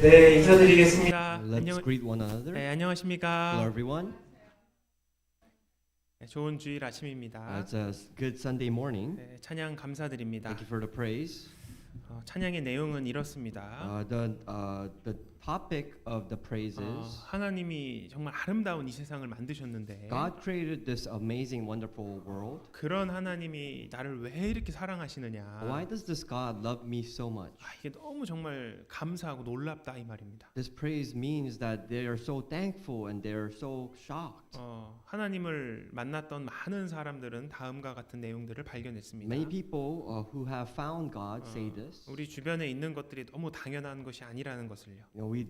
네, 인사드리겠습니다. Let's greet one another. 네, 안녕하십니까. Hello, everyone. 네, 좋은 주일 아침입니다. It's a good Sunday morning. 네, 찬양 감사드립니다. Thank you for the praise. 찬양의 내용은 이렇습니다. The topic of the praise is 하나님이 정말 아름다운 이 세상을 만드셨는데 God created this amazing, wonderful world. 그런 하나님이 나를 왜 이렇게 사랑하시느냐. Why does this God love me so much? 이게 너무 정말 감사하고 놀랍다 이 말입니다. This praise means that they are so thankful and they are so shocked. 하나님을 만났던 많은 사람들은 다음과 같은 내용들을 발견했습니다. Many people who have found God say this. 우리 주변에 있는 것들이 너무 당연한 것이 아니라는 것을요. We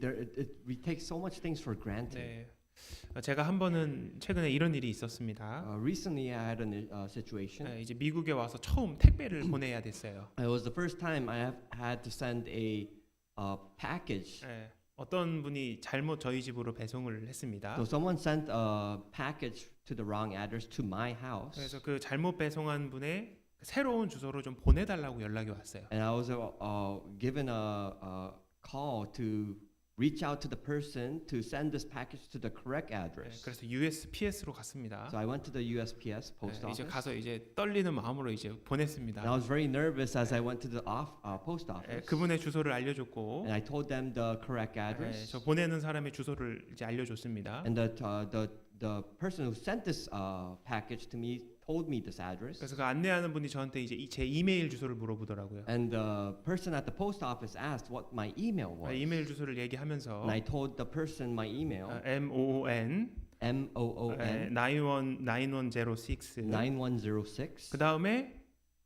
take so much things for granted. 네. 제가 한 번은 최근에 이런 일이 있었습니다. Recently, I had a situation. 이제 미국에 와서 처음 택배를 보내야 됐어요. It was the first time I have had to send a package. 어떤 분이 잘못 저희 집으로 배송을 했습니다. So someone sent a package to the wrong address to my house. 그래서 그 잘못 배송한 분의 새로운 주소로 좀 보내달라고 연락이 왔어요. And I was given a call to reach out to the person to send this package to the correct address. 그래서 USPS로 갔습니다. So I went to the USPS post office. 이제 가서 이제 떨리는 마음으로 이제 보냈습니다. And I was very nervous as I went to the post office. 그분의 주소를 알려줬고, And I told them the correct address. 저 보내는 사람의 주소를 이제 알려줬습니다. And the person who sent this package to me told me this address. 그래서 그 안내하는 분이 저한테 이제 제 이메일 주소를 물어보더라고요. And the person at the post office asked what my email was. 이메일 주소를 얘기하면서 And I told the person my email. MOON MOON 9106 9106. 그 다음에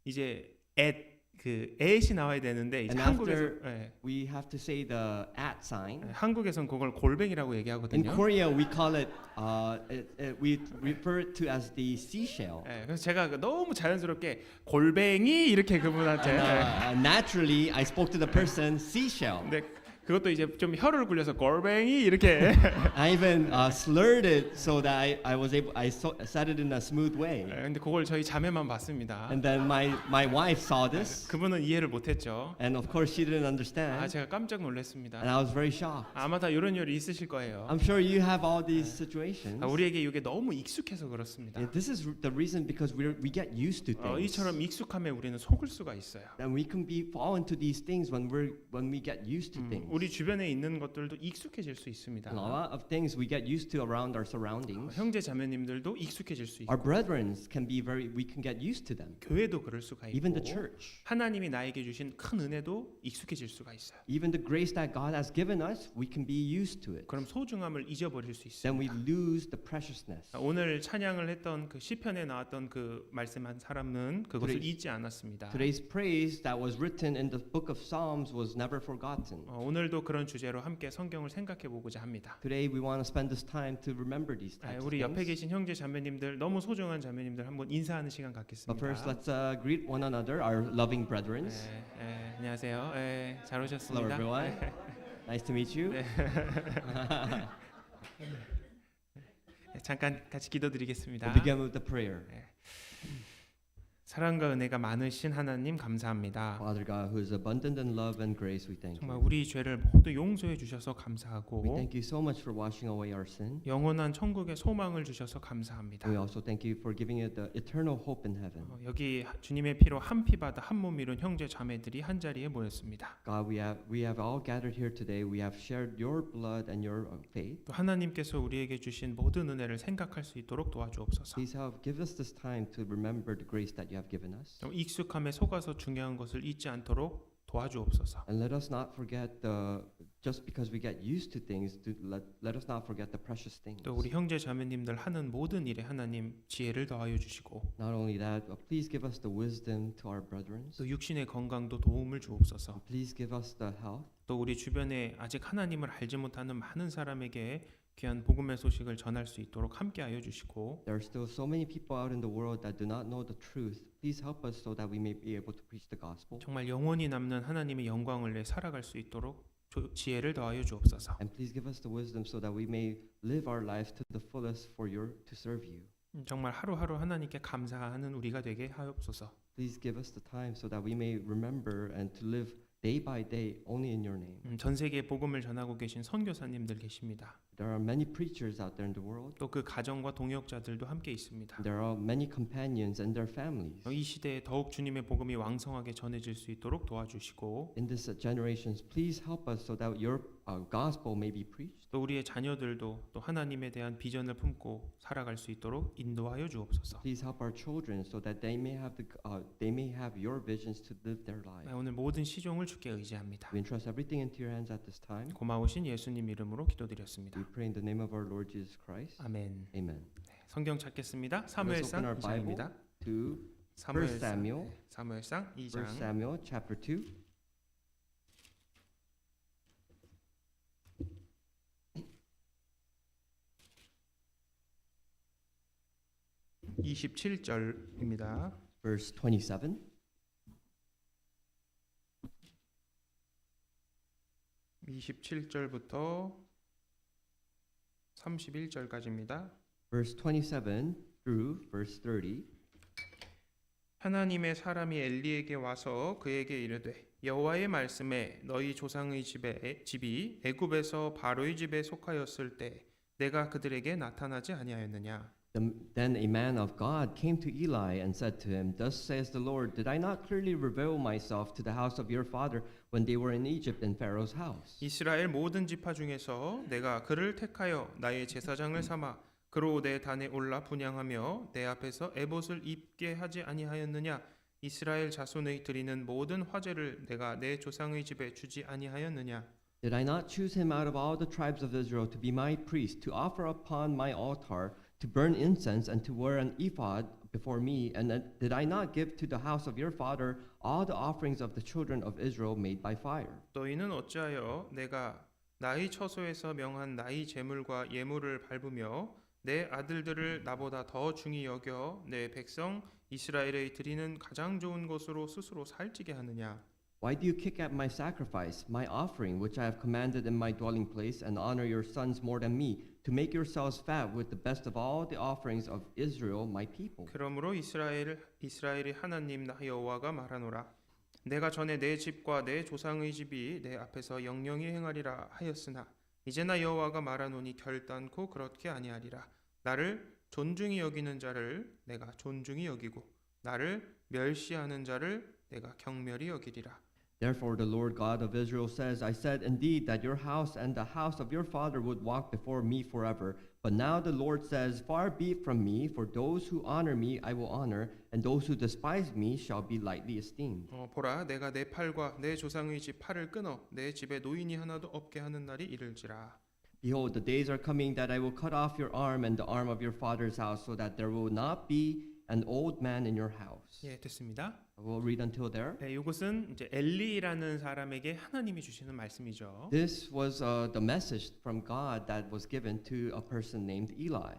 이제 @이 나와야 되는데 이제 And 한국에서 after we have to say the @ sign. 한국에선 그걸 골뱅이라고 In 얘기하거든요. Korea we call it we refer it to as the seashell. 그래서 제가 너무 자연스럽게 골뱅이 이렇게 그분한테 Naturally I spoke to the person seashell. 근데 그것도 이제 좀 혀를 굴려서 골뱅이 이렇게 I even slurred it so that I was able I said it in a smooth way. 근데 그걸 저희 자매만 봤습니다. And then my wife saw this. 그분은 이해를 못했죠. And of course she didn't understand. 제가 깜짝 놀랐습니다. And I was very shocked. 아마 다 이런 일이 있으실 거예요. I'm sure you have all these situations. 우리에게 이게 너무 익숙해서 그렇습니다. And this is the reason because we get used to things. 이처럼 익숙함에 우리는 속을 수가 있어요. And we can fall into these things when we get used to things. 우리 주변에 있는 것들도 익숙해질 수 있습니다. And a lot of things we get used to around our surroundings. 형제 자매님들도 익숙해질 수 Our 있고 brethren we can get used to them. 교회도 그럴 수가 있고 Even the church. 하나님이 나에게 주신 큰 은혜도 익숙해질 수가 있어요. Even the grace that God has given us, we can be used to it. 그럼 소중함을 잊어버릴 수 Then we 있습니다. lose the preciousness. 오늘 찬양을 했던 그 시편에 나왔던 그 말씀한 사람은 그것을 Today's- 잊지 않았습니다. Today's praise that was written in the book of Psalms was never forgotten. 오늘도 그런 주제로 함께 성경을 생각해 보고자 합니다. Today we want to spend this time to remember these types of 우리 옆에 things. 계신 형제 자매님들 너무 소중한 자매님들 한번 인사하는 시간 But 갖겠습니다. first, let's greet one another, our loving brethren. 안녕하세요. 잘 Hello, 오셨습니다. everyone. Nice to meet you. 잠깐 같이 기도드리겠습니다. We'll begin with the prayer. 사랑과 은혜가 많으신 하나님 감사합니다. Father God, who is abundant in love and grace, we thank 정말 you. 우리 죄를 모두 용서해 주셔서 We 감사하고 thank you so much for washing away our sin. 영원한 천국의 소망을 주셔서 감사합니다. We also thank you for giving it the eternal hope in heaven. 여기 주님의 피로 한 피 받아 한 몸 이룬 형제 자매들이 한 자리에 모였습니다. God, we have all gathered here today. We have shared your blood and your faith. 또 하나님께서 우리에게 주신 모든 은혜를 생각할 수 있도록 도와주옵소서. Please give us this time to remember the grace that you have given us. 익숙함에 속아서 중요한 것을 잊지 않도록 도와주옵소서. And let us not forget just because we get used to things, let us not forget the precious things. 또 우리 형제 자매님들 하는 모든 일에 하나님 지혜를 더하여 주시고 Not only that, but please give us the wisdom to our brethren. 또 육신의 건강도 도움을 주옵소서. Please give us the health. 또 우리 주변에 아직 하나님을 알지 못하는 많은 사람에게 귀한 복음의 소식을 전할 수 있도록 함께하여 주시고 There are still so many people out in the world that do not know the truth. Please help us so that we may be able to preach the gospel. 정말 영원히 남는 하나님의 영광을 내 살아갈 수 있도록 지혜를 더하여 주옵소서. And please give us the wisdom so that we may live our lives to the fullest to serve you. 정말 하루하루 하나님께 감사하는 우리가 되게 하옵소서. Please give us the time so that we may remember and to live day by day only in your name. 전 세계에 복음을 전하고 계신 선교사님들 계십니다. There are many preachers out there in the world. 또 그 가정과 동역자들도 함께 있습니다. There are many companions and their families. 이 시대에 더욱 주님의 복음이 왕성하게 전해질 수 있도록 도와주시고 In this generations, please help us so that your gospel may be preached. 또 우리의 자녀들도 또 하나님에 대한 비전을 품고 살아갈 수 있도록 인도하여 주옵소서. Please help our children so that they may have your visions to live their lives. 오늘 모든 시종을 주께 의지합니다. We entrust everything into your hands at this time. 고마우신 예수님 이름으로 기도드렸습니다. We pray in the name of our Lord Jesus Christ. 아멘. Amen. 성경 찾겠습니다. Let's 사무엘상 open our Bible 2장입니다. to 1 Samuel. 사무엘상 1 2장 Samuel chapter 2. (27절입니다) Verse 27. 27절부터 31절까지입니다. Verse 27 through verse 30. 하나님의 사람이 엘리에게 와서 그에게 이르되 여호와의 말씀에 너희 조상의 집이 애굽에서 바로의 집에 속하였을 때 내가 그들에게 나타나지 아니하였느냐. Then a man of God came to Eli and said to him, Thus says the Lord, Did I not clearly reveal myself to the house of your father when they were in Egypt in Pharaoh's house? 이스라엘 모든 지파 중에서 내가 그를 택하여 나의 제사장을 삼아 그로 내 단에 올라 분향하며 내 앞에서 에봇을 입게 하지 아니하였느냐. 이스라엘 자손의 드리는 모든 화제를 내가 내 조상의 집에 주지 아니하였느냐. Did I not choose him out of all the tribes of Israel to be my priest, to offer upon my altar, to burn incense, and to wear an ephod before me? And did I not give to the house of your father all the offerings of the children of Israel made by fire? 너희는 어찌하여 내가 나의 처소에서 명한 나의 제물과 예물을 밟으며 내 아들들을 나보다 더 중히 여겨 내 백성 이스라엘에 드리는 가장 좋은 것으로 스스로 살찌게 하느냐? Why do you kick at my sacrifice, my offering, which I have commanded in my dwelling place, and honor your sons more than me, to make yourselves fat with the best of all the offerings of Israel, my people? 그러므로 이스라엘의 하나님 나 여호와가 말하노라. 내가 전에 내 집과 내 조상의 집이 내 앞에서 영영히 행하리라 하였으나 이제 나 여호와가 말하노니 결단코 그렇게 아니하리라. 나를 존중히 여기는 자를 내가 존중히 여기고 나를 멸시하는 자를 내가 경멸히 여기리라. Therefore the Lord God of Israel says, I said indeed that your house and the house of your father would walk before me forever. But now the Lord says, Far be it from me, for those who honor me I will honor, and those who despise me shall be lightly esteemed. 보라, 내가 내 팔과 내 조상의 집 팔을 끊어 내 집에 노인이 하나도 없게 하는 날이 이를지라. Behold, the days are coming that I will cut off your arm and the arm of your father's house, so that there will not be an old man in your house. 예, 됐습니다. We'll read until there. 네, 이것은 이제 엘리라는 사람에게 하나님이 주시는 말씀이죠. This was the message from God that was given to a person named Eli.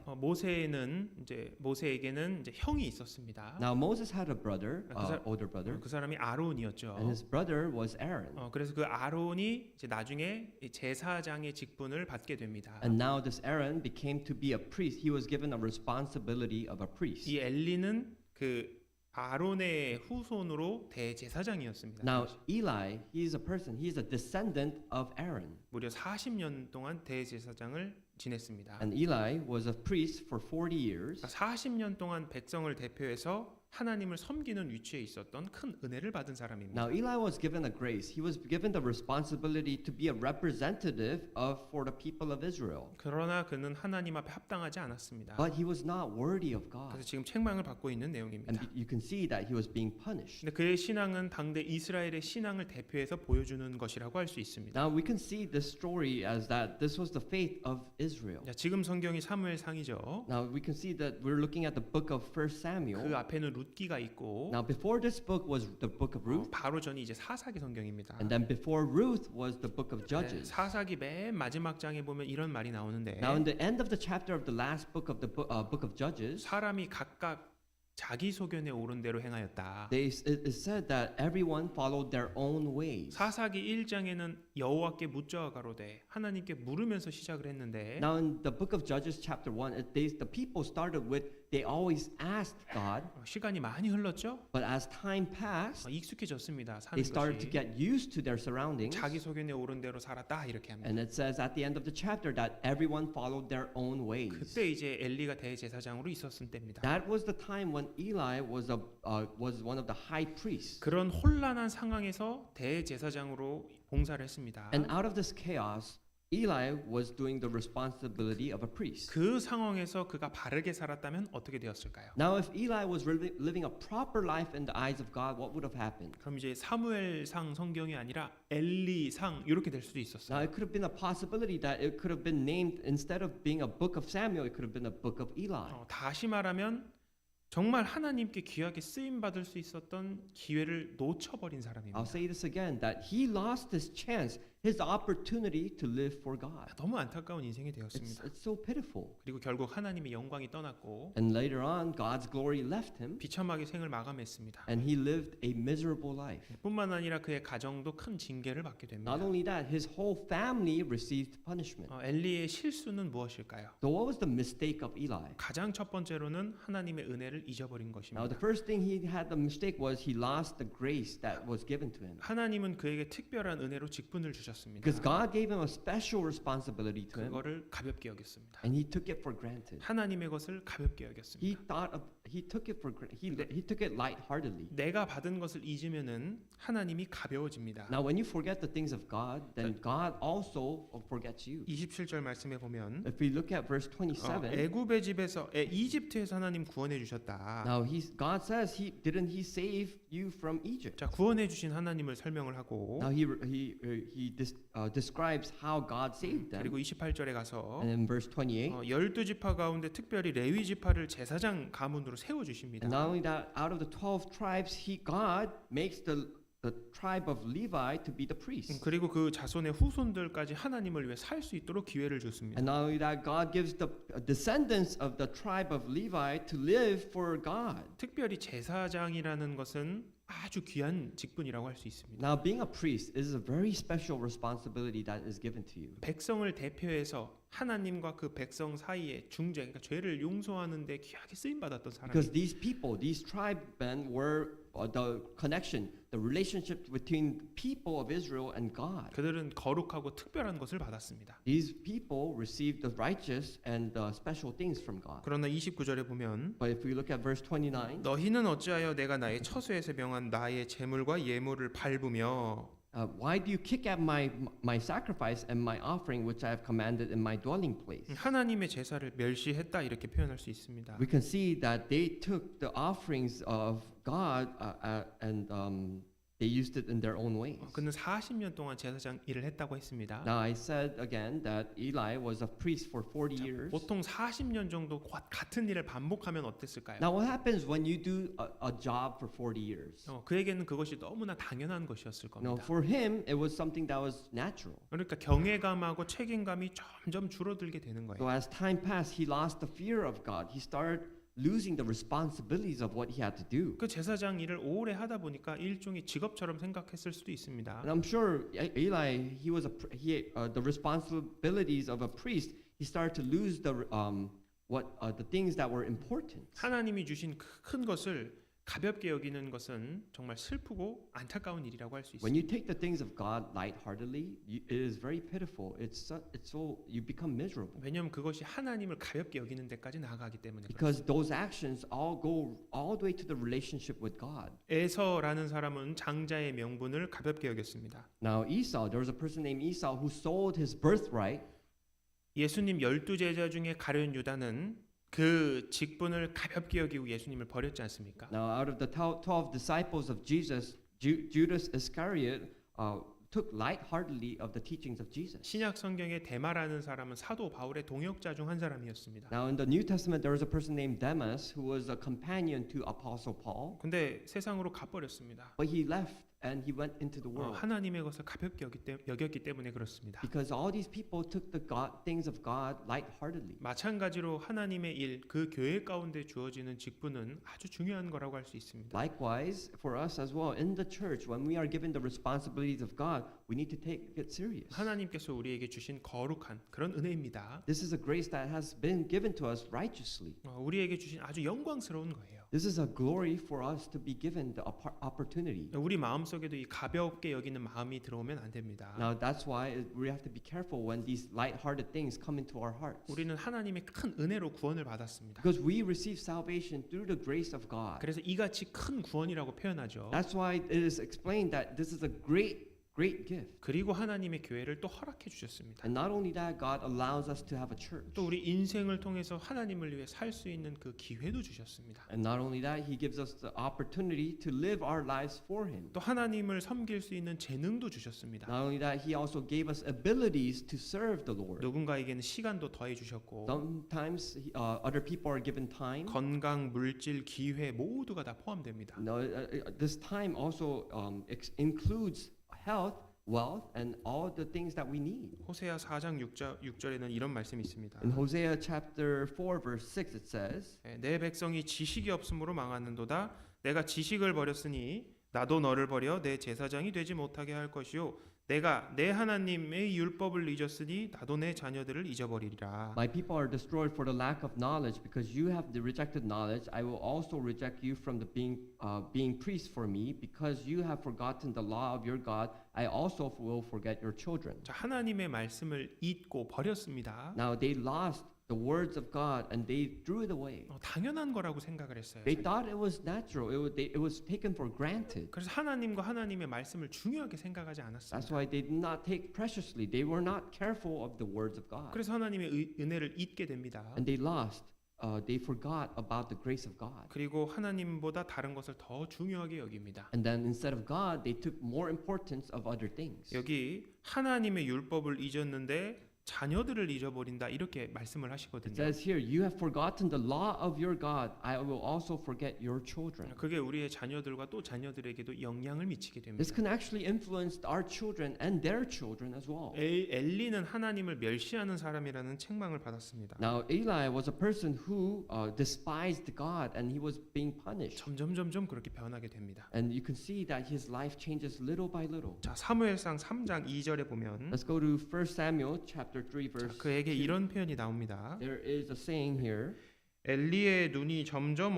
모세에게는 이제 형이 있었습니다. Now Moses had a brother, older brother, 그 사람이 아론이었죠. and his brother was Aaron. 그래서 그 아론이 이제 나중에 제사장의 직분을 받게 됩니다. And now this Aaron became to be a priest. He was given a responsibility of a priest. 이 엘리는 그 아론의 후손으로 대제사장이었습니다. Now Eli, he is a person. He is a descendant of Aaron. 무려 40년 동안 대제사장을 지냈습니다. And Eli was a priest for 40 years. 40년 동안 백성을 대표해서 하나님을 섬기는 위치에 있었던 큰 은혜를 받은 사람입니다. Now Eli was given a grace. He was given the responsibility to be a representative for the people of Israel. 그러나 그는 하나님 앞에 합당하지 않았습니다. But he was not worthy of God. 그래서 지금 책망을 받고 있는 내용입니다. And you can see that he was being punished. 근데 그의 신앙은 당대 이스라엘의 신앙을 대표해서 보여주는 것이라고 할 수 있습니다. Now we can see this story as that this was the faith of Israel. 자, 지금 성경이 사무엘상이죠. Now we can see that we're looking at the book of 1 Samuel. 그 앞에는 룻기가 있고 Now before this book was the book of Ruth, 바로 전이 이제 사사기 성경입니다. and then before Ruth was the book of Judges. 사사기 맨 마지막 장에 보면 이런 말이 나오는데 Now in the end of the chapter of the last book of the book of Judges, 사람이 각각 자기 소견에 오른 대로 행하였다. it said that everyone followed their own ways. 사사기 1장에는 여호와께 묻자와 가로되 하나님께 물으면서 시작을 했는데 Now in the book of Judges chapter 1, the people started with they always asked God, 시간이 많이 흘렀죠. but as time passed, 익숙해졌습니다. they 사는 started to 것이. get used to their surroundings. 자기 소견에 오른 대로 살았다 이렇게 합니다. And it says at the end of the chapter that everyone followed their own ways. 그때 이제 엘리가 대제사장으로 있었을 때입니다. That was the time when Eli was one of the high priests. 그런 혼란한 상황에서 대제사장으로 봉사를 했습니다. And out of this chaos, Eli was doing the responsibility of a priest. 그 상황에서 그가 바르게 살았다면 어떻게 되었을까요? Now, if Eli was living a proper life in the eyes of God, what would have happened? 그럼 이제 사무엘상 성경이 아니라 엘리상 이렇게 될 수도 Now, 있었어요. it could have been a possibility that it could have been named, instead of being a book of Samuel, it could have been a book of Eli. 다시 말하면 정말 하나님께 귀하게 쓰임 받을 수 있었던 기회를 놓쳐버린 사람입니다. I'll say this again, that he lost his chance, his opportunity to live for God. 너무 안타까운 인생이 되었습니다. It's so pitiful. 그리고 결국 하나님의 영광이 떠났고 And later on, God's glory left him, 비참하게 생을 마감했습니다. and he lived a miserable life. 뿐만 아니라 그의 가정도 큰 징계를 받게 됩니다. Not only that, his whole family received punishment. 엘리의 실수는 무엇일까요? So what was the mistake of Eli? 가장 첫 번째로는 하나님의 은혜를 잊어버린 Now, 것입니다. the first thing he had the mistake was he lost the grace that was given to him. 하나님은 그에게 특별한 은혜로 직분을 주셨습니다. Because God gave him a special responsibility to him, 그거를 가볍게 여겼습니다. and he took it for granted. 하나님의 것을 가볍게 여겼습니다. He took it for he took it lightheartedly. 내가 받은 것을 잊으면은 하나님이 가벼워집니다. Now, when you forget the things of God, then God also forgets you. 27절 말씀에 보면 If we look at verse 27, 애굽의 집에서 이집트에서 하나님 구원해 주셨다. now God says didn't he save you from Egypt? 자, 구원해 주신 하나님을 설명을 하고 Now he describes how God saved them. 그리고 28절에 가서 And in verse 28, 12지파 가운데 특별히 레위 지파를 제사장 가문으로 세워 주십니다. and not only that, out of the 12 tribes, God makes the tribe of Levi to be the priests. 그리고 그 자손의 후손들까지 하나님을 위해 살 수 있도록 기회를 줬습니다. And not only that, God gives the descendants of the tribe of Levi to live for God. 특별히 제사장이라는 것은 아주 귀한 직분이라고 할 수 있습니다. Now, being a priest is a very special responsibility that is given to you. 백성을 대표해서 하나님과 그 백성 사이에 중재, 그러니까 죄를 용서하는 데 귀하게 쓰임 받았던 Because 사람입니다. these people, these tribemen were the connection, the relationship between the people of Israel and God. 그들은 거룩하고 특별한 것을 받았습니다. These people received the righteous and special things from God. 그러나 29절에 보면 But if we look at verse 29, 너희는 어찌하여 내가 나의 처소에서 명한 나의 제물과 예물을 밟으며 why do you kick at my sacrifice and my offering which I have commanded in my dwelling place? 하나님의 제사를 멸시했다 이렇게 표현할 수 있습니다. We can see that they took the offerings of God and they used it in their own ways. 그는 40년 동안 제사장 일을 했다고 했습니다. Now I said again that Eli was a priest for 40 years. 보통 40년 정도 같은 일을 반복하면 어땠을까요? Now what happens when you do a job for 40 years? 그에게는 그것이 너무나 당연한 것이었을 No, 겁니다. for him it was something that was natural. 그러니까 경외감하고 책임감이 점점 줄어들게 되는 So 거예요. as time passed, he lost the fear of God. He started losing the responsibilities of what he had to do. 그 제사장 일을 오래 하다 보니까 일종의 직업처럼 생각했을 수도 있습니다. And I'm sure Eli, the responsibilities of a priest, he started to lose the things that were important. 하나님이 주신 큰 것을 가볍게 여기는 것은 정말 슬프고 안타까운 일이라고 할 수 When 있습니다. you take the things of God lightheartedly, it is very pitiful. You become miserable 왜냐하면 그것이 하나님을 가볍게 여기는 데까지 나아가기 때문에 그렇습니다. because those actions all go all the way to the relationship with God. 에서라는 사람은 장자의 명분을 가볍게 여겼습니다. Now Esau, there was a person named Esau who sold his birthright. 예수님 12제자 중에 가룟 유다는 그 직분을 가볍게 여기고 예수님을 버렸지 않습니까? Now out of the 12 disciples of Jesus, Judas Iscariot took lightheartedly of the teachings of Jesus. 신약 성경에 데마라는 사람은 사도 바울의 동역자 중 한 사람이었습니다. Now in the New Testament there was a person named Demas who was a companion to Apostle Paul, 근데 세상으로 가버렸습니다. but he left and he went into the world. 하나님의 것을 가볍게 여겼기 때문에 그렇습니다. Because all these people took the things of God lightheartedly. 마찬가지로 하나님의 일, 그 교회 가운데 주어지는 직분은 아주 중요한 거라고 할 수 있습니다. Likewise, for us as well, in the church, when we are given the responsibilities of God, we need to take it serious. 하나님께서 우리에게 주신 거룩한 그런 은혜입니다. This is a grace that has been given to us righteously. 우리에게 주신 아주 영광스러운 거예요. This is a glory for us to be given the opportunity. 우리 마음속에도 이 가볍게 여기는 마음이 들어오면 안 됩니다. Now that's why we have to be careful when these light-hearted things come into our hearts. 우리는 하나님의 큰 은혜로 구원을 받았습니다. Because we receive salvation through the grace of God. 그래서 이같이 큰 구원이라고 표현하죠. That's why it is explained that this is a great gift. 그리고 하나님의 교회를 또 허락해 주셨습니다. And not only that, God allows us to have a church. 또 우리 인생을 통해서 하나님을 위해 살 수 있는 그 기회도 주셨습니다. And not only that, He gives us the opportunity to live our lives for Him. 또 하나님을 섬길 수 있는 재능도 주셨습니다. Not only that, He also gave us abilities to serve the Lord. 누군가에게는 시간도 더해 주셨고 Sometimes other people are given time. 건강, 물질, 기회 모두가 다 포함됩니다. No, this time also includes health, wealth, and all the things that we need. 호세아 4장 6절에는 이런 말씀이 있습니다. In Hosea chapter 4 verse 6 it says, 내 백성이 지식이 없음으로 망하는도다. 내가 지식을 버렸으니 나도 너를 버려 내 제사장이 되지 못하게 할 것이요 내가 내 하나님의 율법을 잊었으니 나도 내 자녀들을 잊어버리리라. My people are destroyed for the lack of knowledge, because you have rejected knowledge. I will also reject you from the being priests for me, because you have forgotten the law of your God. I also will forget your children. 자, 하나님의 말씀을 잊고 버렸습니다. Now they lost the words of God and they threw it away. 당연한 거라고 생각을 했어요. They thought it was natural. It was taken for granted. 그래서 하나님과 하나님의 말씀을 중요하게 생각하지 That's 않았습니다. why they did not take preciously. They were not careful of the words of God. 그래서 하나님의 은혜를 잊게 됩니다. And they lost. They forgot about the grace of God. 그리고 하나님보다 다른 것을 더 중요하게 여깁니다. And then instead of God, they took more importance of other things. 여기 하나님의 율법을 잊었는데 자녀들을 잊어버린다 이렇게 말씀을 It 하시거든요. says here, you have forgotten the law of your God. I will also forget your children. 그게 우리의 자녀들과 또 자녀들에게도 영향을 미치게 됩니다. This can actually influence our children and their children as well. 엘리는 하나님을 멸시하는 사람이라는 책망을 받았습니다. Now, Eli was a person who despised God and he was being punished. 점점 그렇게 변하게 됩니다. And you can see that his life changes little by little. 자, 사무엘상 3장 2절에 보면 Let's go to 1 Samuel chapter 3 verse. 그에게 이런 표현이 나옵니다. There is a saying here. 엘리의 눈이 점점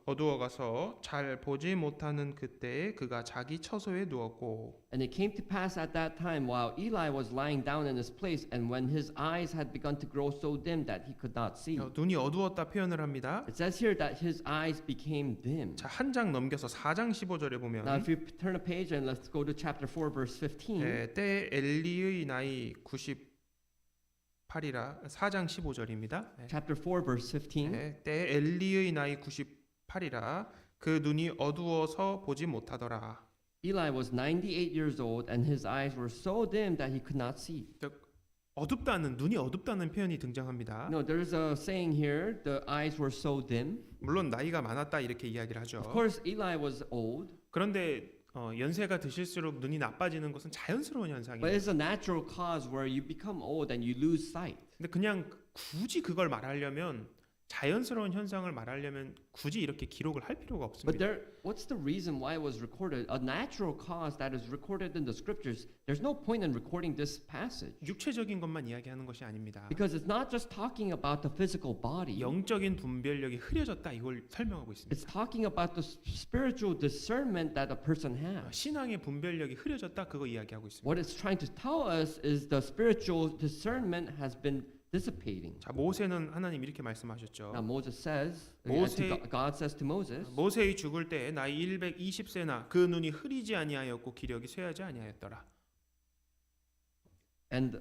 어두워가서 잘 보지 못하는 그때에 그가 자기 처소에 누웠고 And it came to pass at that time, while Eli was lying down in his place, and when his eyes had begun to grow so dim that he could not see. 눈이 어두웠다 표현을 합니다. It says here that his eyes became dim. 자, 한 장 넘겨서 4장 15절에 보면 Now, if you turn a page and let's go to chapter 4, verse 15. 때 엘리의 나이 98이라 4장 15절입니다. Chapter 4, verse 15. 때 엘리의 나이 98이라 그 눈이 어두워서 보지 못하더라. Eli was 98 years old, and his eyes were so dim that he could not see. 눈이 어둡다는 표현이 등장합니다. No, there's a saying here, the eyes were so dim. 물론 나이가 많았다 이렇게 이야기를 하죠. Of course, Eli was old, 그런데 연세가 드실수록 눈이 나빠지는 것은 자연스러운 but 현상이에요. it's a natural cause where you become old and you lose sight. 근데 그냥 굳이 그걸 말하려면 자연스러운 현상을 말하려면 굳이 이렇게 기록을 할 필요가 But 없습니다. what's the reason why it was recorded? A natural cause that is recorded in the scriptures. There's no point in recording this passage 육체적인 것만 이야기하는 것이 아닙니다. because it's not just talking about the physical body. 영적인 분별력이 흐려졌다 이걸 설명하고 있습니다. It's talking about the spiritual discernment that a person has. 신앙의 분별력이 흐려졌다 그거 이야기하고 있습니다. What it's trying to tell us is the spiritual discernment has been dissipating. 자, 모세는 하나님 이렇게 말씀하셨죠. Now Moses says, 모세- God says to Moses, 모세의 죽을 때 나이 120세나 그 눈이 흐리지 아니하였고 기력이 쇠하지 아니하였더라. and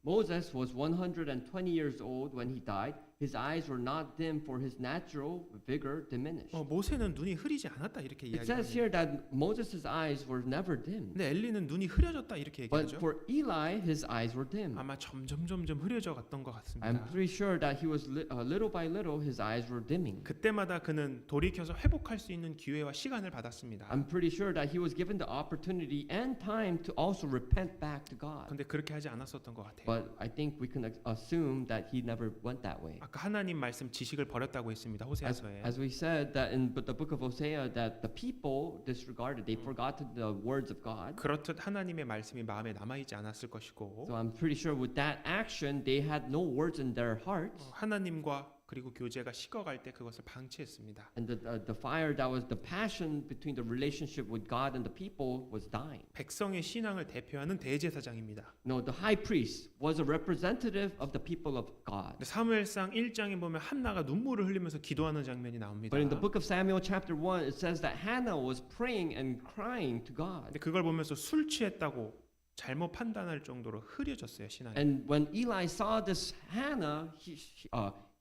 Moses was 120 years old when he died. his eyes were not dim, for his natural vigor diminished. 모세는 눈이 흐리지 않았다 이렇게 It says 이야기합니다. here that Moses' eyes were never dim, 근데 엘리는 눈이 흐려졌다 이렇게 but 얘기하죠. for Eli, his eyes were dim. 아마 점점 흐려져 갔던 것 I'm 같습니다. pretty sure that he was little by little, his eyes were dimming. 그때마다 그는 돌이켜서 회복할 수 있는 기회와 시간을 받았습니다. I'm pretty sure that he was given the opportunity and time to also repent back to God. 근데 그렇게 하지 않았었던 것 같아요. But I think we can assume that he never went that way. 아까 하나님 말씀 지식을 버렸다고 했습니다. 호세아서에. As we said that in the book of Hosea, that the people disregarded, they forgot the words of God. 그렇듯 하나님의 말씀이 마음에 남아있지 않았을 것이고 So I'm pretty sure with that action, they had no words in their hearts. 하나님과 그리고 교제가 식어갈 때 그것을 방치했습니다. And the fire that was the passion between the relationship with God and the people was dying. 백성의 신앙을 대표하는 대제사장입니다. No, the high priest was a representative of the people of God. 사무엘상 1장에 보면 한나가 눈물을 흘리면서 기도하는 장면이 나옵니다. But in the book of Samuel chapter 1, it says that Hannah was praying and crying to God. 근데 그걸 보면서 술 취했다고 잘못 판단할 정도로 흐려졌어요, 신앙이. And when Eli saw this Hannah,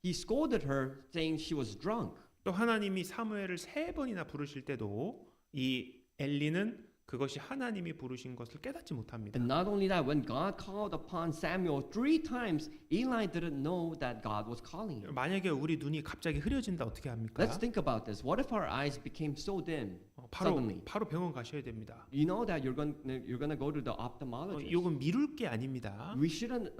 he scolded her, saying she was drunk. 또 하나님이 사무엘을 3번이나 부르실 때도 이 엘리는 그것이 하나님이 부르신 것을 깨닫지 못합니다. And not only that, when God called upon Samuel 3 times, Eli didn't know that God was calling him. 만약에 우리 눈이 갑자기 흐려진다 어떻게 합니까? Let's think about this. What if our eyes became so dim suddenly? 바로 병원 가셔야 됩니다. You know that you're gonna go to the ophthalmologist. 이건 미룰 게 아닙니다. We shouldn't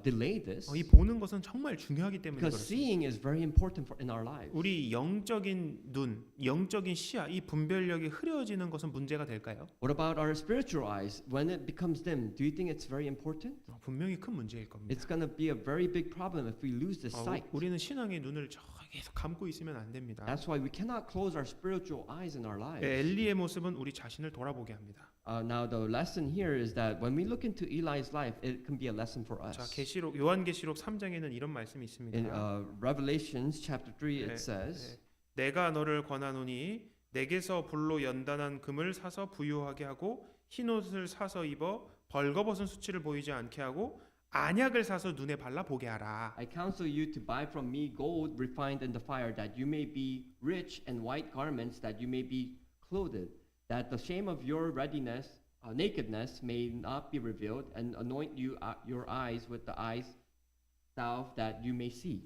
delay this 이 보는 것은 정말 중요하기 때문에 because 그렇습니다. seeing is very important in our lives. 우리 영적인 눈, 영적인 시야, 이 분별력이 흐려지는 것은 문제가 될까요? What about our spiritual eyes? When it becomes dim, do you think it's very important? 분명히 큰 문제일 겁니다. It's gonna be a very big problem if we lose this sight. 우리는 신앙의 눈을 계속 감고 있으면 안 됩니다. That's why we cannot close our spiritual eyes in our lives. 엘리의 모습은 우리 자신을 돌아보게 합니다. Now the lesson here is that when we look into Eli's life, it can be a lesson for us. 자, 계시록 요한계시록 3장에는 이런 말씀이 있습니다. In Revelations chapter 3, 네, it says, 내가 너를 권하노니 내게서 불로 연단한 금을 사서 부유하게 하고 흰 옷을 사서 입어 벌거벗은 수치를 보이지 않게 하고 안약을 사서 눈에 발라 보게 하라. I counsel you to buy from me gold refined in the fire, that you may be rich, and white garments, that you may be clothed, that the shame of your nakedness may not be revealed, and anoint your eyes with the eyes salve, that you may see.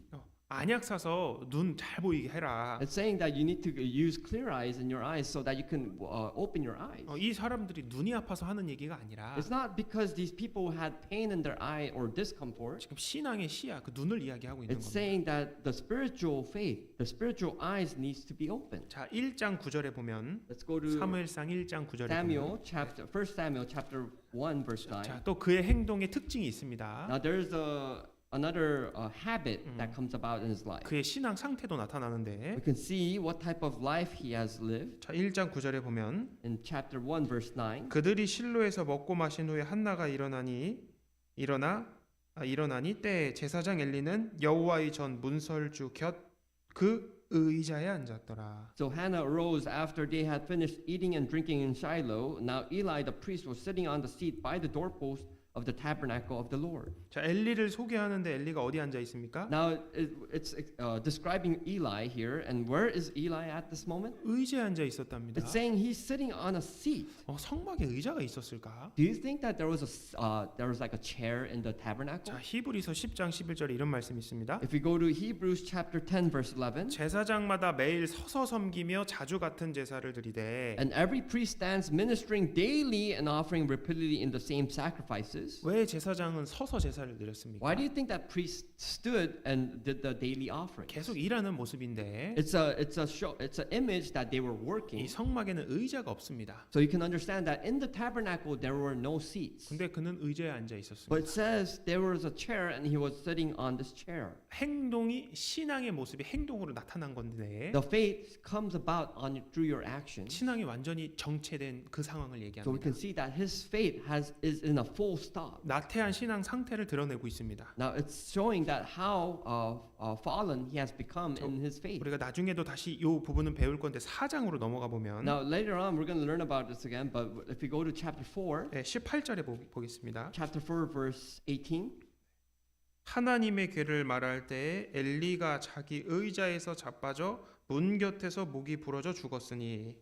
안약 사서 눈 잘 보이게 해라. It's saying that you need to use clear eyes in your eyes so that you can open your eyes. 이 사람들이 눈이 아파서 하는 얘기가 아니라 It's not because these people had pain in their eye or discomfort. 지금 신앙의 시야, 그 눈을 이야기하고 있는 It's 겁니다. saying that the spiritual faith, the spiritual eyes needs to be opened. 자, 1장 9절에 보면 Let's go to 사무엘상 1장 9절에 Samuel 보면 chapter 1 Samuel chapter 1 verse 9. 자, 또 그의 행동의 특징이 있습니다. Now there's another habit that comes about in his life. 그의 신앙 상태도 나타나는데 We can see what type of life he has lived 자, 1장 9절에 보면 in chapter 1 verse 9. 그들이 실로에서 먹고 마신 후에 한나가 일어나니 때에 제사장 엘리는 여호와의 전 문설주 곁 그 의자에 앉았더라. So Hannah arose after they had finished eating and drinking in Shiloh. Now Eli the priest was sitting on the seat by the doorpost of the tabernacle of the Lord. 자, 엘리를 소개하는데 엘리가 어디 앉아 있습니까? Now it's describing Eli here, and where is Eli at this moment? 의자에 앉아 있었답니다. It's saying he's sitting on a seat. 성막에 의자가 있었을까? Do you think that there was like a chair in the tabernacle? 자, 히브리서 10장 11절에 이런 말씀이 있습니다. If we go to Hebrews chapter 10 verse 11, 제사장마다 매일 서서 섬기며 자주 같은 제사를 드리되 and every priest stands ministering daily and offering repeatedly in the same sacrifices. 왜 제사장은 서서 제사를 드렸습니까? Why do you think that priest stood and did the daily offerings? 계속 일하는 모습인데 It's an image that they were 이 working. 성막에는 의자가 없습니다. So you can understand that in the tabernacle there were no seats. 근데 그는 의자에 앉아 But 있었습니다. it says there was a chair and he was sitting on this chair. 행동이 신앙의 모습이 행동으로 나타난 건데 The faith comes about through your actions. 신앙이 완전히 정체된 그 상황을 So we 얘기합니다. can see that his faith is in a full stop. 나태한 신앙 상태를 드러내고 있습니다. Now it's showing that how fallen he has become in his faith. 우리가 나중에도 다시 이 부분은 배울 건데 4장으로 넘어가 보면 Now later on we're going to learn about this again, but if we go to chapter 4, 18절에 보겠습니다. chapter 4 verse 18, 하나님의 괴를 말할 때에 엘리가 자기 의자에서 자빠져 문 곁에서 목이 부러져 죽었으니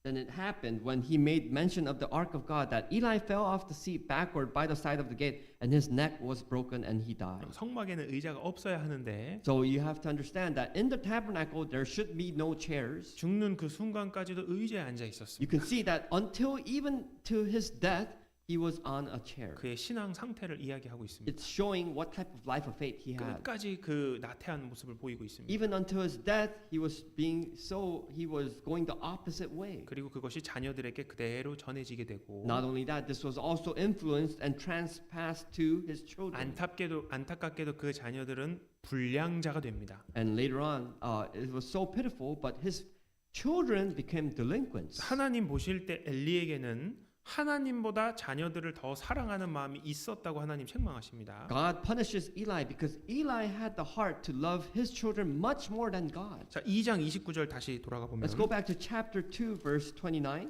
Then it happened when he made mention of the ark of God that Eli fell off the seat backward by the side of the gate, and his neck was broken and he died. 성막에는 의자가 없어야 하는데 So you have to understand that in the tabernacle there should be no chairs. 죽는 그 순간까지도 의자에 앉아 있었습니다. You can see that until even to his death, he was on a chair. 그의 신앙 상태를 이야기하고 있습니다. It's showing what type of life of faith he had. 끝까지 그 나태한 모습을 보이고 있습니다. Even until his death, he was going the opposite way. 그리고 그것이 자녀들에게 그대로 전해지게 되고 Not only that, this was also influenced and transpassed to his children. 안타깝게도 그 자녀들은 불량자가 됩니다. And later on, it was so pitiful, but his children became delinquents. 하나님 보실 때 엘리에게는 하나님보다 자녀들을 더 사랑하는 마음이 있었다고 하나님 책망하십니다. God punishes Eli because Eli had the heart to love his children much more than God. 자, 2장 29절 다시 돌아가 보면 Let's go back to chapter 2, verse 29.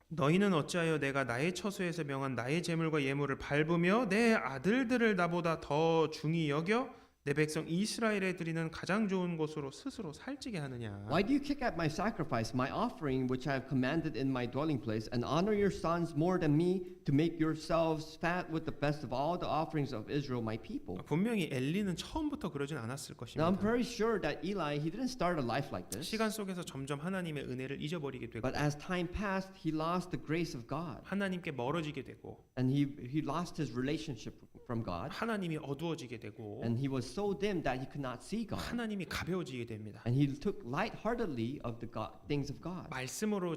너희는 어찌하여 내가 나의 처소에서 명한 나의 제물과 예물을 밟으며 내 아들들을 나보다 더 중히 여겨 내 백성 이스라엘에 드리는 가장 좋은 곳으로 스스로 살찌게 하느냐. Why do you kick at my sacrifice, my offering, which I have commanded in my dwelling place, and honor your sons more than me, to make yourselves fat with the best of all the offerings of Israel, my people? 분명히 엘리는 처음부터 그러진 않았을 Now I'm 것입니다. very sure that Eli, he didn't start a life like this. 시간 속에서 점점 하나님의 은혜를 잊어버리게 되고 But as time passed, he lost the grace of God. 하나님께 멀어지게 되고 And he lost his relationship from God. 하나님이 어두워지게 되고 And he was so dim that he could not see God. 하나님이 가벼워지게 됩니다. And he took lightheartedly of the things of God. 말씀으로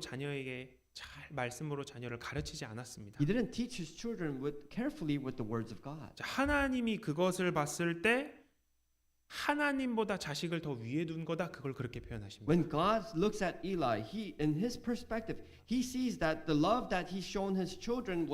자녀를 가르치지 않았습니다. He didn't teach his children carefully with the words of God. 자, 하나님이 그것을 봤을 때 하나님보다 자식을 더 위에 둔 거다 그걸 그렇게 표현하십니다. When God looks at Eli, in his perspective, he sees that the love that he shown his children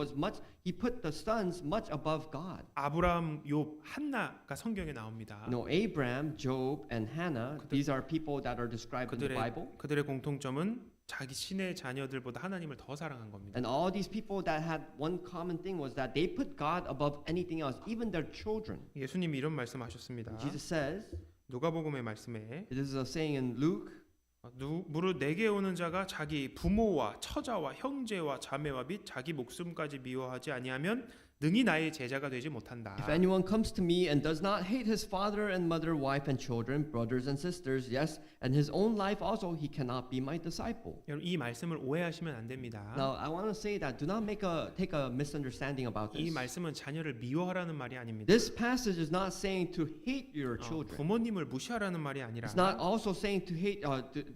he put the sons much above God. 아브라함, 욥, 한나가 성경에 나옵니다. Abraham, Job, and Hannah, these are people that are described in the Bible. 그들의 공통점은 자기 신의 자녀들보다 하나님을 더 사랑한 겁니다. And all these people that had one common thing was that they put God above anything else, even their children. 예수님이 이런 말씀하셨습니다. Jesus says, 누가복음의 말씀에 this is a saying in Luke, 무릇 내게 오는 자가 자기 부모와 처자와 형제와 자매와 및 자기 목숨까지 미워하지 아니하면 능히 나의 제자가 되지 못한다. if anyone comes to me and does not hate his father and mother, wife and children, brothers and sisters, yes, and his own life also, he cannot be my disciple. 여러분 이 말씀을 오해하시면 안 됩니다. Now, I want to say that do not take a misunderstanding about 이 this. 말씀은 자녀를 미워하라는 말이 아닙니다. This passage is not saying to hate your children. 부모님을 무시하라는 말이 아니라 It's not also saying to hate,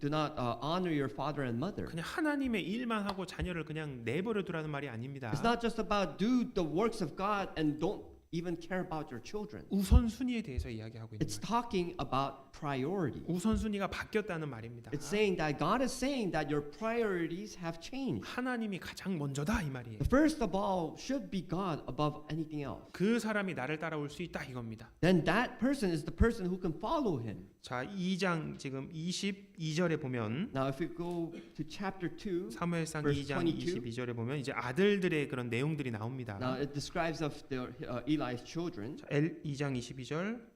do not honor your father and mother. 그냥 하나님의 일만 하고 자녀를 그냥 내버려 두라는 말이 아닙니다. It's not just about do the works of God and don't even care about your children. 우선순위에 대해서 이야기하고 있는 It's 거예요. talking about priority. 우선순위가 바뀌었다는 말입니다. It's saying that God is saying that your priorities have changed. 하나님이 가장 먼저다 이 말이에요. The first of all should be God above anything else. 그 사람이 나를 따라올 수 있다 이겁니다. Then that person is the person who can follow him. 자, 2장 지금 22절에 보면 Now if we go to chapter 2, 사무엘상 verse 2장 22. 22절에 보면 이제 아들들의 그런 내용들이 나옵니다. now it describes of Eli's children. 자, 2장 22절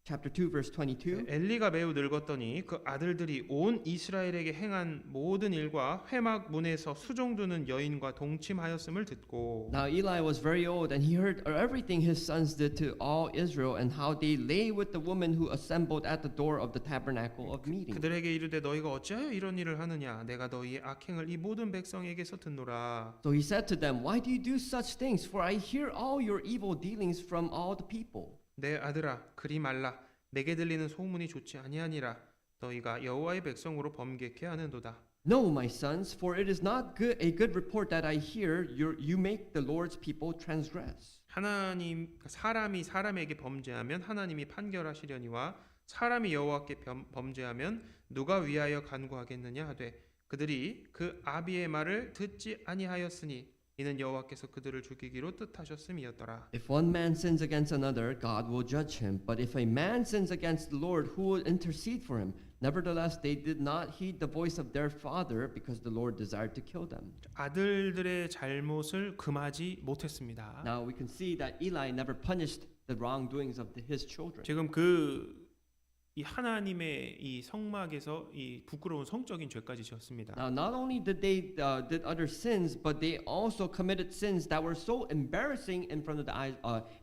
Chapter 2, verse 22. 엘리가 매우 늙었더니 그 아들들이 온 이스라엘에게 행한 모든 일과 회막 문에서 수종 두는 여인과 동침하였음을 듣고 Now Eli was very old, and he heard everything his sons did to all Israel, and how they lay with the women who assembled at the door of the tabernacle of meeting. 그들에게 이르되 너희가 어찌하여 이런 일을 하느냐 내가 너희의 악행을 이 모든 백성에게서 듣노라. So he said to them, Why do you do such things? For I hear all your evil dealings from all the people. 내 아들아 그리 말라 내게 들리는 소문이 좋지 아니하니라 너희가 여호와의 백성으로 범죄케 하는도다. No, my sons, for it is not a good report that I hear you make the Lord's people transgress. 사람이 사람에게 범죄하면 하나님이 판결하시려니와 사람이 여호와께 범죄하면 누가 위하여 간구하겠느냐 하되 그들이 그 아비의 말을 듣지 아니하였으니 이는 여호와께서 그들을 죽이기로 뜻하셨음이었더라. If one man sins against another, God will judge him. But if a man sins against the Lord, who will intercede for him? Nevertheless, they did not heed the voice of their father because the Lord desired to kill them. 아들들의 잘못을 금하지 못했습니다. Now we can see that Eli never punished the wrongdoings of his children. 지금 이 하나님의 이 성막에서 이 부끄러운 성적인 죄까지 지었습니다. Now, not only did they did other sins, but they also committed sins that were so embarrassing in front of the eyes,